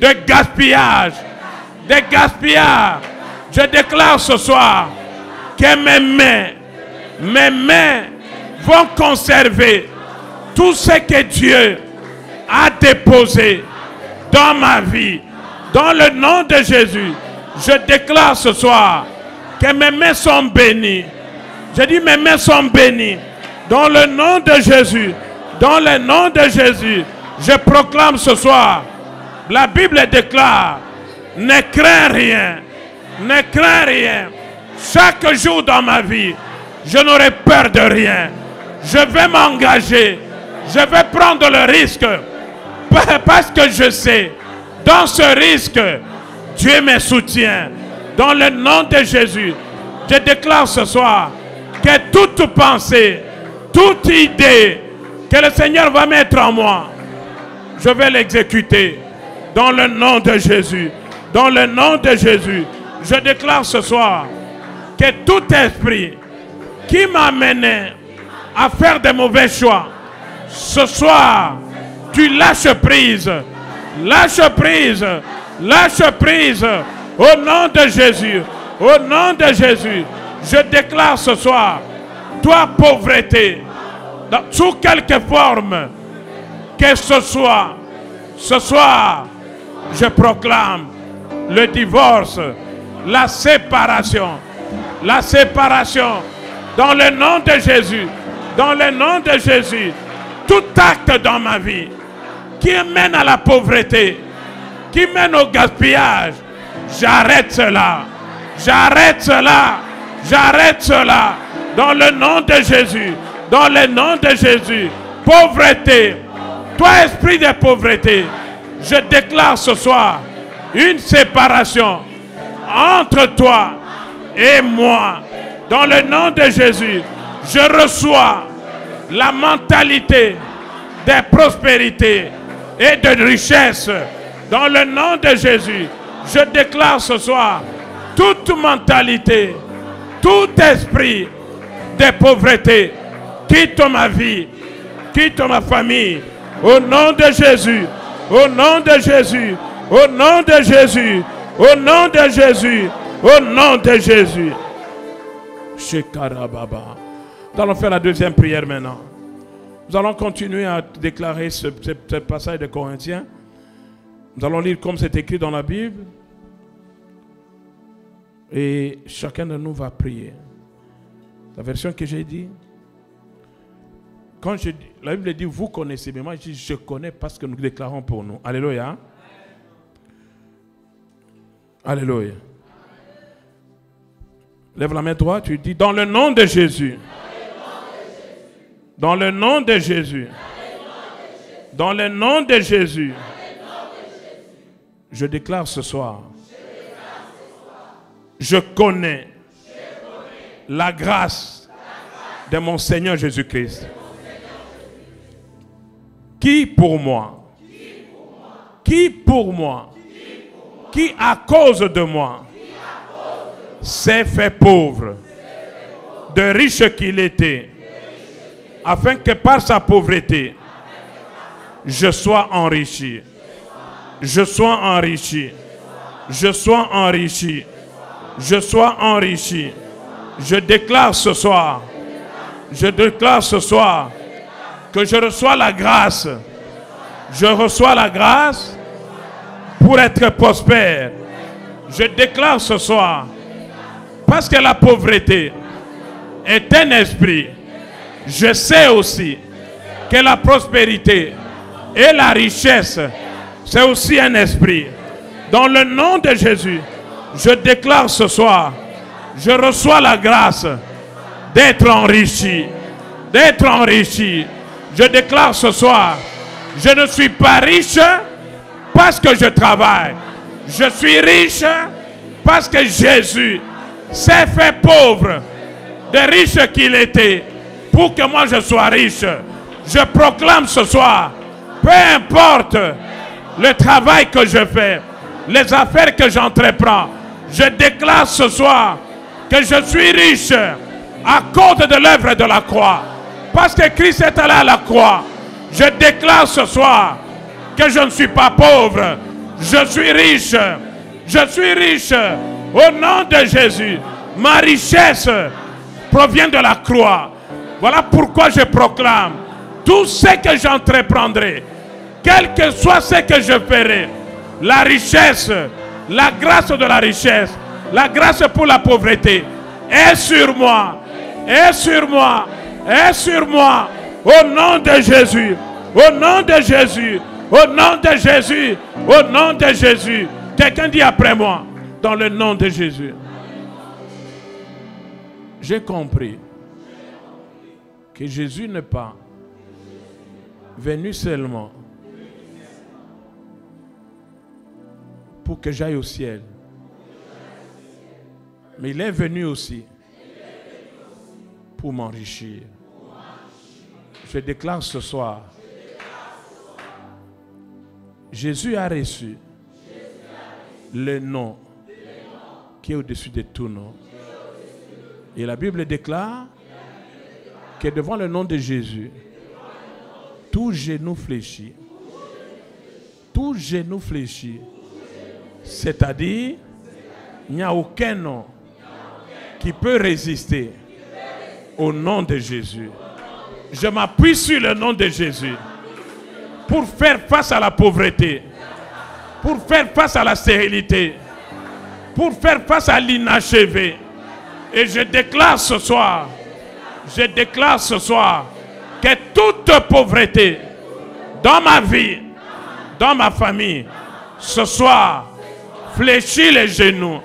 de gaspillage. Je déclare ce soir que mes mains vont conserver tout ce que Dieu a déposé dans ma vie. Dans le nom de Jésus, je déclare ce soir que mes mains sont bénies. Je dis mes mains sont bénies. Dans le nom de Jésus, dans le nom de Jésus, je proclame ce soir, la Bible déclare, ne crains rien, ne crains rien. Chaque jour dans ma vie, je n'aurai peur de rien. Je vais m'engager, je vais prendre le risque, parce que je sais, dans ce risque, Dieu me soutient. Dans le nom de Jésus, je déclare ce soir que toute pensée, toute idée que le Seigneur va mettre en moi, je vais l'exécuter. Dans le nom de Jésus, dans le nom de Jésus, je déclare ce soir que tout esprit qui m'a mené à faire de mauvais choix, ce soir, tu lâches prise. Lâche prise. Lâche prise. Au nom de Jésus. Au nom de Jésus. Je déclare ce soir, toi pauvreté, sous quelque forme que ce soir, je proclame le divorce, la séparation. La séparation. Dans le nom de Jésus. Dans le nom de Jésus. Tout acte dans ma vie qui mène à la pauvreté, qui mène au gaspillage, j'arrête cela. J'arrête cela. J'arrête cela. Dans le nom de Jésus. Dans le nom de Jésus. Pauvreté. Toi, esprit de pauvreté, je déclare ce soir une séparation entre toi et moi. Dans le nom de Jésus, je reçois la mentalité de prospérité et de richesse. Dans le nom de Jésus, je déclare ce soir toute mentalité, tout esprit de pauvreté quitte ma vie, quitte ma famille. Au nom de Jésus, au nom de Jésus, au nom de Jésus, au nom de Jésus, au nom de Jésus. Shekarababa. Nous allons faire la deuxième prière maintenant. Nous allons continuer à déclarer ce passage de Corinthiens. Nous allons lire comme c'est écrit dans la Bible. Et chacun de nous va prier. La version que j'ai dit. Quand la Bible dit vous connaissez, mais moi je dis je connais parce que nous déclarons pour nous. Alléluia. Alléluia. Lève la main droite, tu dis dans le nom de Jésus. Dans le nom de Jésus. Dans le nom de Jésus. Je déclare ce soir. Je connais la grâce de mon Seigneur Jésus-Christ. Qui pour moi, qui à cause de moi, s'est fait pauvre, de riche qu'il était, afin que par sa pauvreté, je sois enrichi. Je sois enrichi. Je sois enrichi. Je sois enrichi. Je déclare ce soir Je déclare ce soir que je reçois la grâce. Je reçois la grâce pour être prospère. Je déclare ce soir, parce que la pauvreté est un esprit, je sais aussi que la prospérité et la richesse, c'est aussi un esprit. Dans le nom de Jésus, je déclare ce soir, je reçois la grâce d'être enrichi. D'être enrichi. Je déclare ce soir, je ne suis pas riche parce que je travaille. Je suis riche parce que Jésus s'est fait pauvre, de riche qu'il était, pour que moi je sois riche. Je proclame ce soir, peu importe le travail que je fais, les affaires que j'entreprends, je déclare ce soir que je suis riche à cause de l'œuvre de la croix. Parce que Christ est allé à la croix, je déclare ce soir que je ne suis pas pauvre. Je suis riche. Je suis riche. Au nom de Jésus. Ma richesse provient de la croix. Voilà pourquoi je proclame tout ce que j'entreprendrai, quel que soit ce que je ferai, la richesse, la grâce de la richesse, la grâce pour la pauvreté est sur moi. Est sur moi. Est sur moi. Au nom de Jésus. Au nom de Jésus. Au nom de Jésus. Au nom de Jésus. Quelqu'un dit après moi. Dans le nom de Jésus. J'ai compris que Jésus n'est pas venu seulement pour que j'aille au ciel. Mais il est venu aussi pour m'enrichir. Je déclare ce soir, Jésus a reçu le nom qui est au-dessus de tout nom. Et la Bible déclare que devant le nom de Jésus, tout genou fléchit. Tout genou fléchit. C'est-à-dire, il n'y a aucun nom qui peut résister au nom de Jésus. Je m'appuie sur le nom de Jésus pour faire face à la pauvreté, pour faire face à la stérilité, pour faire face à l'inachevé. Et je déclare ce soir, que toute pauvreté dans ma vie, dans ma famille, ce soir, fléchis les genoux,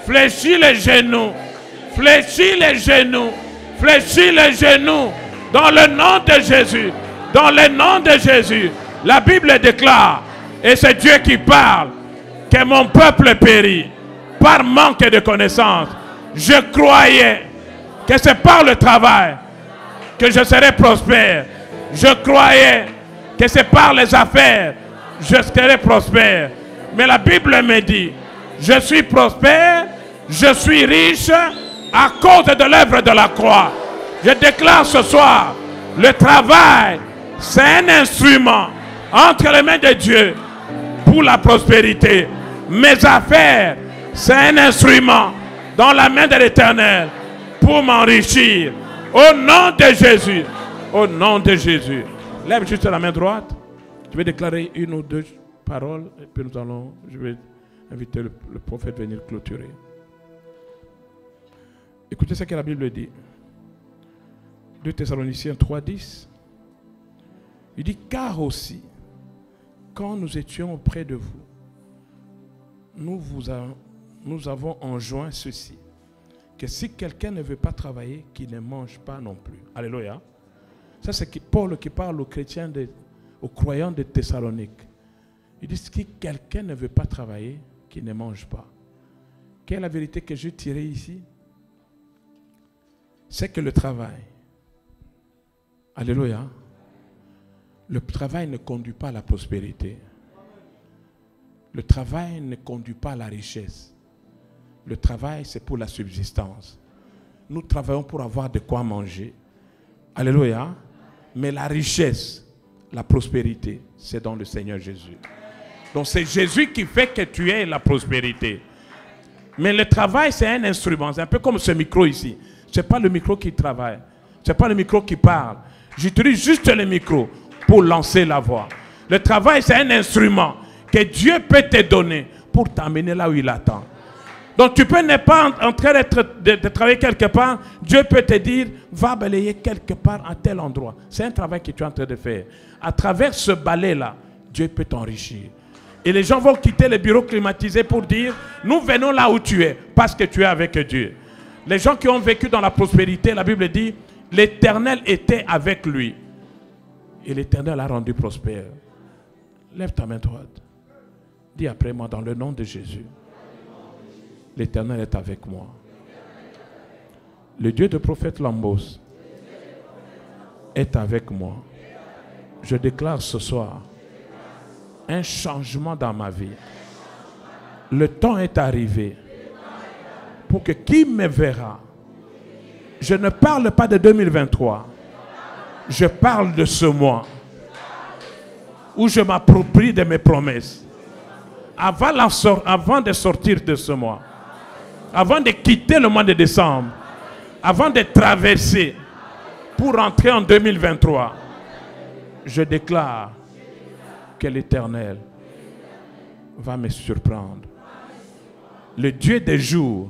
fléchis les genoux, fléchis les genoux, fléchis les genoux, dans le nom de Jésus, dans le nom de Jésus. La Bible déclare, et c'est Dieu qui parle, que mon peuple périt par manque de connaissance. Je croyais que c'est par le travail que je serais prospère. Je croyais que c'est par les affaires que je serais prospère. Mais la Bible me dit, je suis prospère, je suis riche à cause de l'œuvre de la croix. Je déclare ce soir, le travail, c'est un instrument entre les mains de Dieu pour la prospérité. Mes affaires, c'est un instrument dans la main de l'Éternel pour m'enrichir. Au nom de Jésus. Au nom de Jésus. Lève juste la main droite. Je vais déclarer une ou deux paroles et puis je vais inviter le prophète à venir clôturer. Écoutez ce que la Bible dit. 2 Thessaloniciens 3:10. Il dit, car aussi, quand nous étions auprès de vous, nous avons enjoint ceci, que si quelqu'un ne veut pas travailler, qu'il ne mange pas non plus. Alléluia. Ça, c'est Paul qui parle aux chrétiens, aux croyants de Thessalonique. Il dit, si quelqu'un ne veut pas travailler, qu'il ne mange pas. Quelle est la vérité que je tirais ici? C'est que le travail, alléluia, le travail ne conduit pas à la prospérité. Le travail ne conduit pas à la richesse. Le travail, c'est pour la subsistance. Nous travaillons pour avoir de quoi manger. Alléluia. Mais la richesse, la prospérité, c'est dans le Seigneur Jésus. Donc c'est Jésus qui fait que tu aies la prospérité. Mais le travail, c'est un instrument. C'est un peu comme ce micro ici. Ce n'est pas le micro qui travaille. Ce n'est pas le micro qui parle. J'utilise juste le micro pour lancer la voix. Le travail, c'est un instrument que Dieu peut te donner pour t'amener là où il attend. Donc tu peux ne pas en train de travailler quelque part. Dieu peut te dire, va balayer quelque part à tel endroit. C'est un travail que tu es en train de faire. À travers ce balai-là, Dieu peut t'enrichir. Et les gens vont quitter les bureaux climatisés pour dire, nous venons là où tu es, parce que tu es avec Dieu. Les gens qui ont vécu dans la prospérité, la Bible dit, l'Éternel était avec lui. Et l'Éternel l'a rendu prospère. Lève ta main droite. Dis après moi, dans le nom de Jésus. L'Éternel est avec moi. Le Dieu du prophète Lambos est avec moi. Je déclare ce soir un changement dans ma vie. Le temps est arrivé pour que qui me verra, je ne parle pas de 2023, je parle de ce mois où je m'approprie de mes promesses. Avant de sortir de ce mois, avant de quitter le mois de décembre, avant de traverser pour entrer en 2023, je déclare que l'Éternel va me surprendre. Le Dieu des jours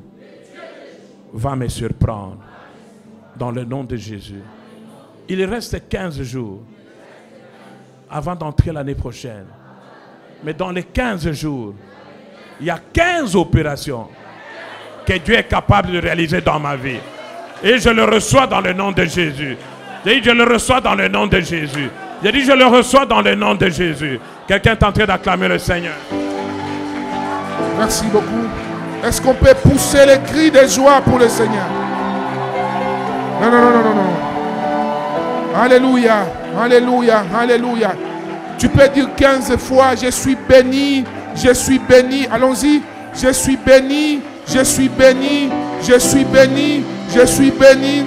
va me surprendre dans le nom de Jésus. Il reste 15 jours avant d'entrer l'année prochaine. Mais dans les 15 jours, il y a 15 opérations que Dieu est capable de réaliser dans ma vie. Et je le reçois dans le nom de Jésus. J'ai dit, je le reçois dans le nom de Jésus. J'ai dit, je le reçois dans le nom de Jésus. Quelqu'un est en train d'acclamer le Seigneur. Merci beaucoup. Est-ce qu'on peut pousser les cris de joie pour le Seigneur? Non, non, non, non, non, non. Alléluia, alléluia, alléluia. Tu peux dire 15 fois, je suis béni, je suis béni. Allons-y. Je suis béni, je suis béni, je suis béni, je suis béni,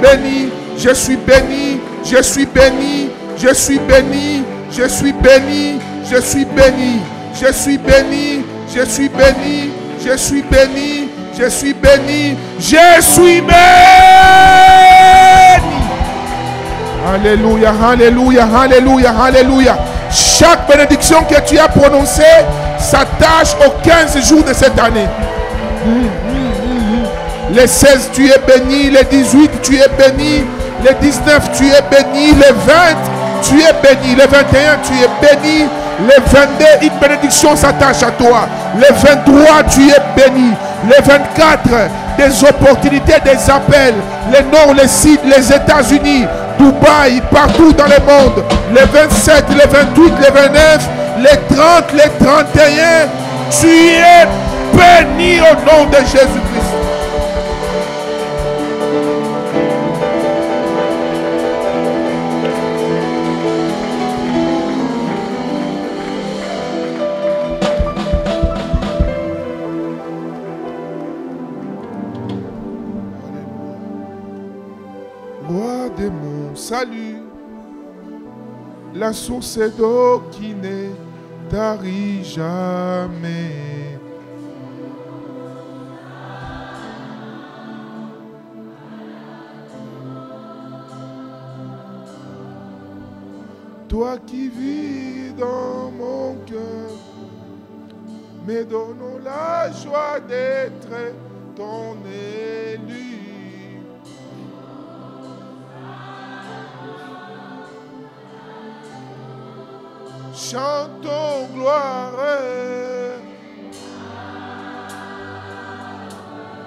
béni, je suis béni, je suis béni, je suis béni, je suis béni, je suis béni, je suis béni, je suis béni, je suis béni, je suis béni, je suis béni. Alléluia, alléluia, alléluia, alléluia. Chaque bénédiction que tu as prononcée s'attache aux 15 jours de cette année. Les 16, tu es béni. Les 18, tu es béni. Les 19, tu es béni. Les 20, tu es béni. Les 21, tu es béni. Les 22, une bénédiction s'attache à toi. Les 23, tu es béni. Les 24, des opportunités, des appels. Les Nord, les Sud, les États-Unis, Dubaï, partout dans le monde. Les 27, les 28, les 29, les 30, les 31. Tu es béni au nom de Jésus-Christ. Roi de mon salut, la source d'eau qui ne tarit jamais. Toi qui vis dans mon cœur, me donne la joie d'être ton élu. Chantons gloire,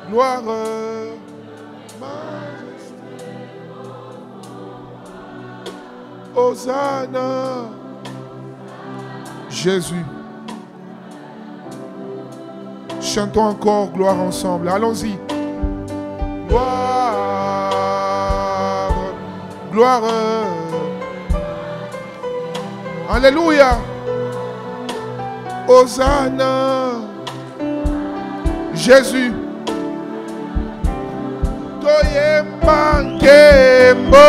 gloire, majesté, Hosanna, Jésus. Chantons encore gloire ensemble. Allons-y. Gloire, gloire. Alléluia. Hosanna. Jésus. Toyemba Kembo.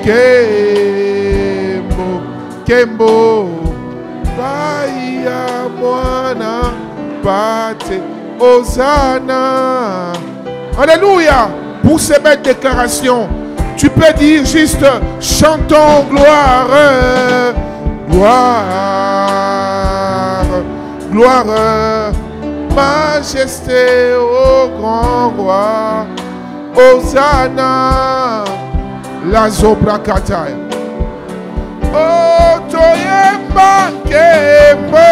Kembo. Kembo. Paya Moana. Pate. Hosanna. Alléluia. pour ces belles déclarations. Tu peux dire juste chantons gloire, gloire, gloire, majesté au grand roi, Hosanna, la zobrakataya. Oh, toyemba kembo,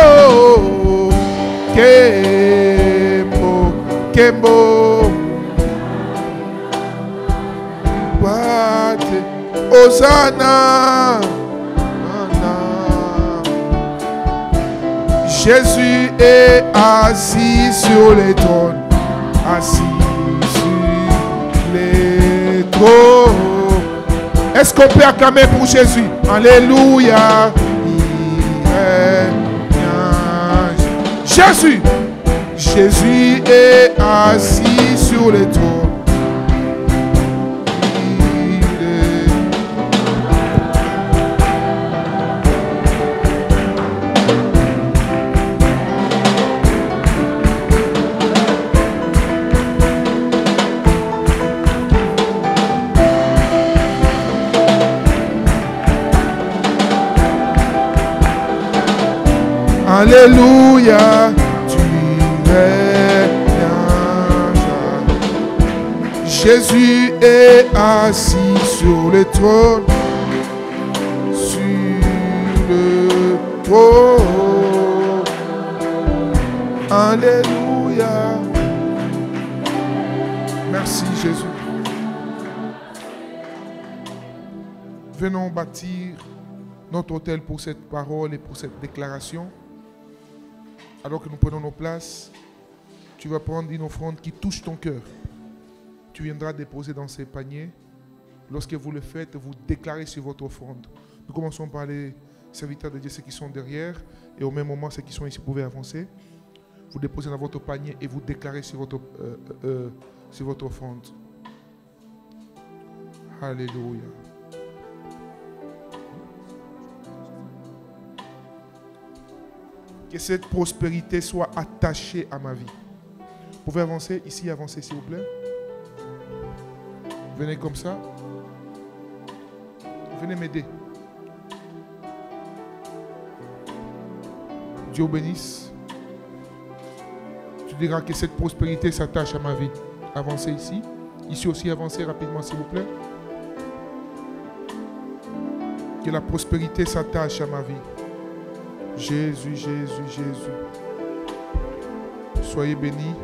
kembo, kembo. Hosanna, Jésus est assis sur les trônes, assis sur les trônes. Est-ce qu'on peut acclamer pour Jésus? Alléluia. Jésus, Jésus est assis sur les trônes. Alléluia, tu es bien. Jésus est assis sur le trône, sur le trône. Alléluia. Merci Jésus. Venons bâtir notre autel pour cette parole et pour cette déclaration. Alors que nous prenons nos places, tu vas prendre une offrande qui touche ton cœur. Tu viendras déposer dans ces paniers. Lorsque vous le faites, vous déclarez sur votre offrande. Nous commençons par les serviteurs de Dieu, ceux qui sont derrière. Et au même moment, ceux qui sont ici, vous pouvez avancer. Vous déposez dans votre panier et vous déclarez sur votre offrande. Alléluia. Que cette prospérité soit attachée à ma vie. Vous pouvez avancer ici, avancer s'il vous plaît. Venez comme ça. Venez m'aider. Dieu vous bénisse. Tu diras que cette prospérité s'attache à ma vie. Avancez ici. Ici aussi, avancez rapidement s'il vous plaît. Que la prospérité s'attache à ma vie. Jésus, Jésus, Jésus. Soyez bénis.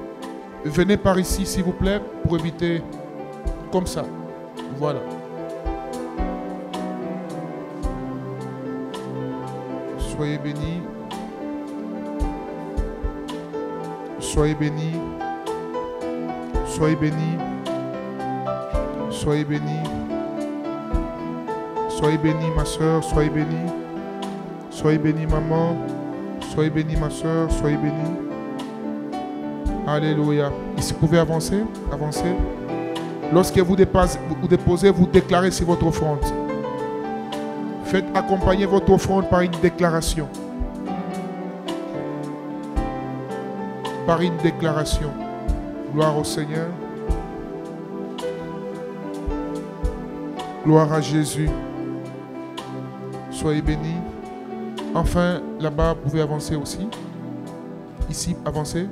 Venez par ici, s'il vous plaît, pour éviter comme ça. Voilà. Soyez bénis. Soyez bénis. Soyez bénis. Soyez bénis. Soyez bénis, ma soeur. Soyez bénis. Soyez bénis, maman. Soyez bénis, ma soeur. Soyez bénis. Alléluia. Ici, vous pouvez avancer. Avancez. Lorsque vous déposez, vous déclarez sur votre offrande. Faites accompagner votre offrande par une déclaration. Par une déclaration. Gloire au Seigneur. Gloire à Jésus. Soyez bénis. Enfin, là-bas, vous pouvez avancer aussi. Ici, avancez.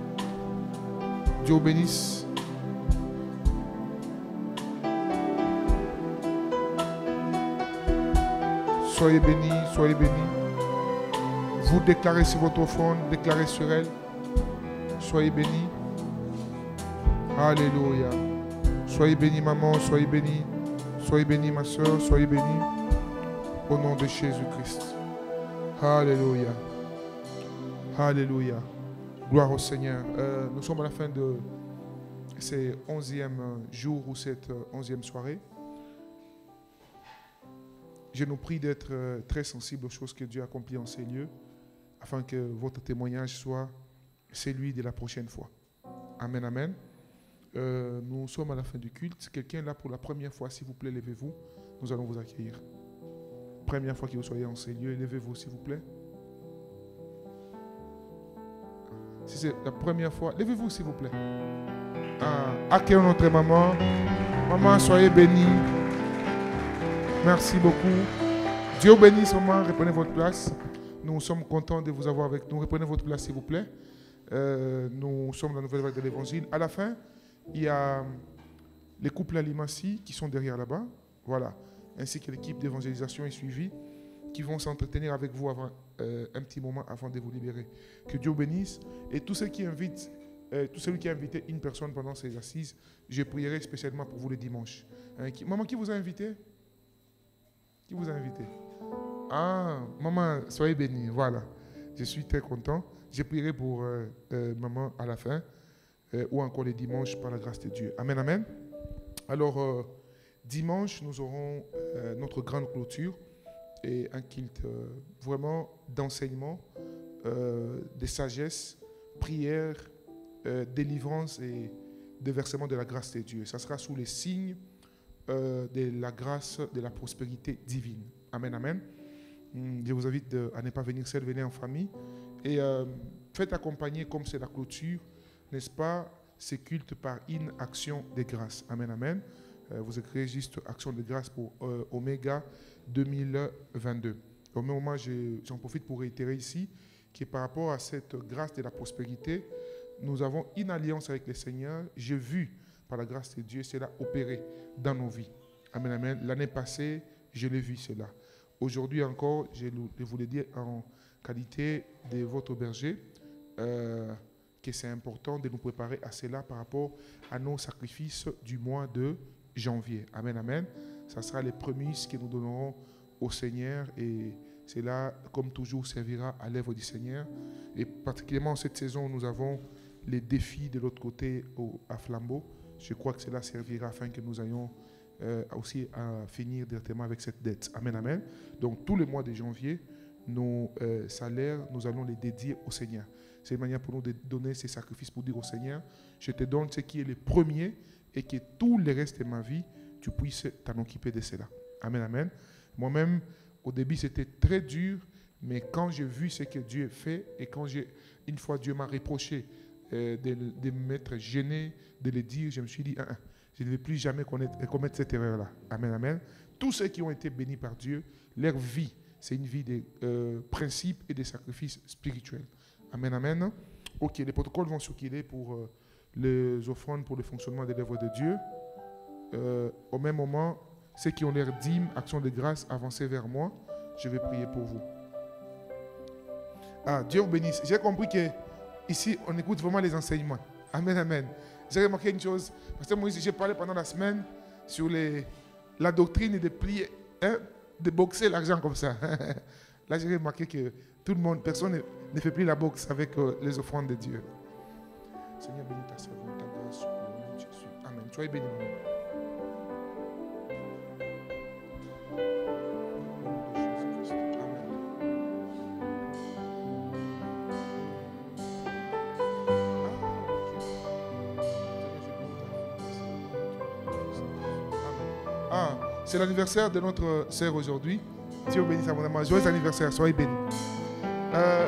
Dieu vous bénisse. Soyez bénis, soyez bénis. Vous déclarez sur votre offrande, déclarez sur elle. Soyez bénis. Alléluia. Soyez bénis, maman, soyez bénis. Soyez bénis, ma soeur, soyez bénis. Au nom de Jésus-Christ. Alléluia. Alléluia. Gloire au Seigneur. Nous sommes à la fin de ces 11e jour ou cette 11e soirée. Je nous prie d'être très sensibles aux choses que Dieu accomplit en ces lieux, afin que votre témoignage soit celui de la prochaine fois. Amen, amen. Nous sommes à la fin du culte. Quelqu'un est là pour la première fois, s'il vous plaît, levez-vous. Nous allons vous accueillir. Première fois que vous soyez en ces lieux, levez-vous, s'il vous plaît. Si c'est la première fois, levez-vous, s'il vous plaît. Accueillons notre maman. Maman, soyez bénie. Merci beaucoup. Dieu vous bénisse, maman. Reprenez votre place. Nous sommes contents de vous avoir avec nous. Reprenez votre place, s'il vous plaît. Nous sommes dans la nouvelle vague de l'évangile. À la fin, il y a les couples Alimassi qui sont derrière là-bas. Voilà. Ainsi que l'équipe d'évangélisation est suivie, qui vont s'entretenir avec vous avant, un petit moment avant de vous libérer. Que Dieu vous bénisse. Et tous ceux qui invitent, tout celui qui a invité une personne pendant ces assises, je prierai spécialement pour vous le dimanche. Maman, qui vous a invité? Qui vous a invité? Ah, maman, soyez bénie. Voilà. Je suis très content. Je prierai pour maman à la fin, ou encore les dimanches par la grâce de Dieu. Amen, amen. Alors, dimanche, nous aurons notre grande clôture et un culte vraiment d'enseignement, de sagesse, prière, délivrance et de versement de la grâce de Dieu. Ça sera sous les signes de la grâce, de la prospérité divine. Amen, amen. Je vous invite à ne pas venir seul, venez en famille. Et faites accompagner, comme c'est la clôture, n'est-ce pas, ces cultes par une action de grâce. Amen, amen. Vous écrivez juste action de grâce pour Omega 2022. Au même moment, j'en profite pour réitérer ici que par rapport à cette grâce de la prospérité, nous avons une alliance avec le Seigneur. J'ai vu, par la grâce de Dieu, cela opérer dans nos vies. Amen, amen. L'année passée, je l'ai vu cela. Aujourd'hui encore, je vous le dis en qualité de votre berger, que c'est important de nous préparer à cela par rapport à nos sacrifices du mois de janvier. Amen, amen. Ça sera les prémices que nous donnerons au Seigneur et cela, comme toujours, servira à l'œuvre du Seigneur. Et particulièrement cette saison, nous avons les défis de l'autre côté à Flambeau. Je crois que cela servira afin que nous ayons aussi à finir directement avec cette dette. Amen, amen. Donc, tous les mois de janvier, nos salaires, nous allons les dédier au Seigneur. C'est une manière pour nous de donner ces sacrifices pour dire au Seigneur, je te donne ce qui est le premier et que tout le reste de ma vie, tu puisses t'en occuper de cela. Amen, amen. Moi-même, au début, c'était très dur, mais quand j'ai vu ce que Dieu fait et quand une fois Dieu m'a reproché de m'être gêné, de le dire, je me suis dit, je ne vais plus jamais commettre cette erreur-là. Amen, amen. Tous ceux qui ont été bénis par Dieu, leur vie, c'est une vie de principes et de sacrifices spirituels. Amen, amen. Ok, les protocoles vont circuler pour les offrandes pour le fonctionnement de l'œuvre de Dieu. Au même moment, ceux qui ont leur dîme, action de grâce, avancez vers moi. Je vais prier pour vous. Ah, Dieu vous bénisse. J'ai compris que ici, on écoute vraiment les enseignements. Amen, amen. J'ai remarqué une chose. Parce que moi, j'ai parlé pendant la semaine sur la doctrine de plier, de boxer l'argent comme ça. Là, j'ai remarqué que tout le monde, personne ne fait plus la boxe avec les offrandes de Dieu. Seigneur, bénis ta servante, ta grâce, au nom de Jésus. Amen. Soyez bénis. C'est l'anniversaire de notre sœur aujourd'hui. Dieu vous bénisse abondamment. Joyeux anniversaire, soyez bénis.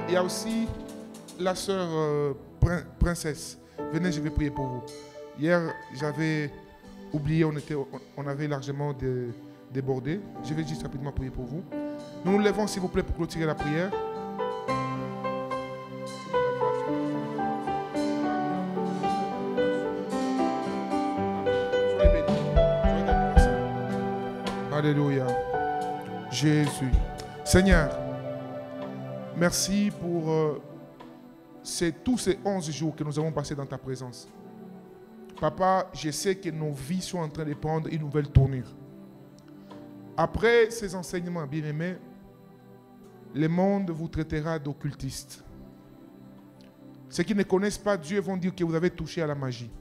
Il y a aussi la sœur princesse. Venez, je vais prier pour vous. Hier, j'avais oublié, on avait largement débordé. Je vais juste rapidement prier pour vous. Nous nous levons, s'il vous plaît, pour clôturer la prière. Alléluia. Jésus. Seigneur, merci pour tous ces 11 jours que nous avons passés dans ta présence. Papa, je sais que nos vies sont en train de prendre une nouvelle tournure. Après ces enseignements, bien-aimés, le monde vous traitera d'occultistes. Ceux qui ne connaissent pas Dieu vont dire que vous avez touché à la magie.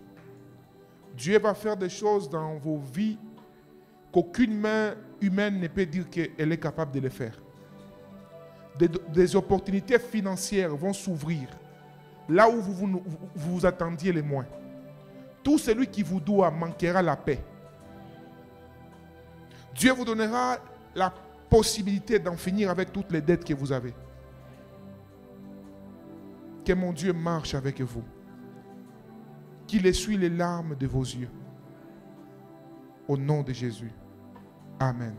Dieu va faire des choses dans vos vies qu'aucune main humaine ne peut dire qu'elle est capable de le faire. Des opportunités financières vont s'ouvrir là où vous attendiez les moins. Tout celui qui vous doit manquera la paix. Dieu vous donnera la possibilité d'en finir avec toutes les dettes que vous avez. Que mon Dieu marche avec vous. Qu'il essuie les larmes de vos yeux. Au nom de Jésus. Amen.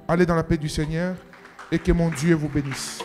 Allez dans la paix du Seigneur et que mon Dieu vous bénisse.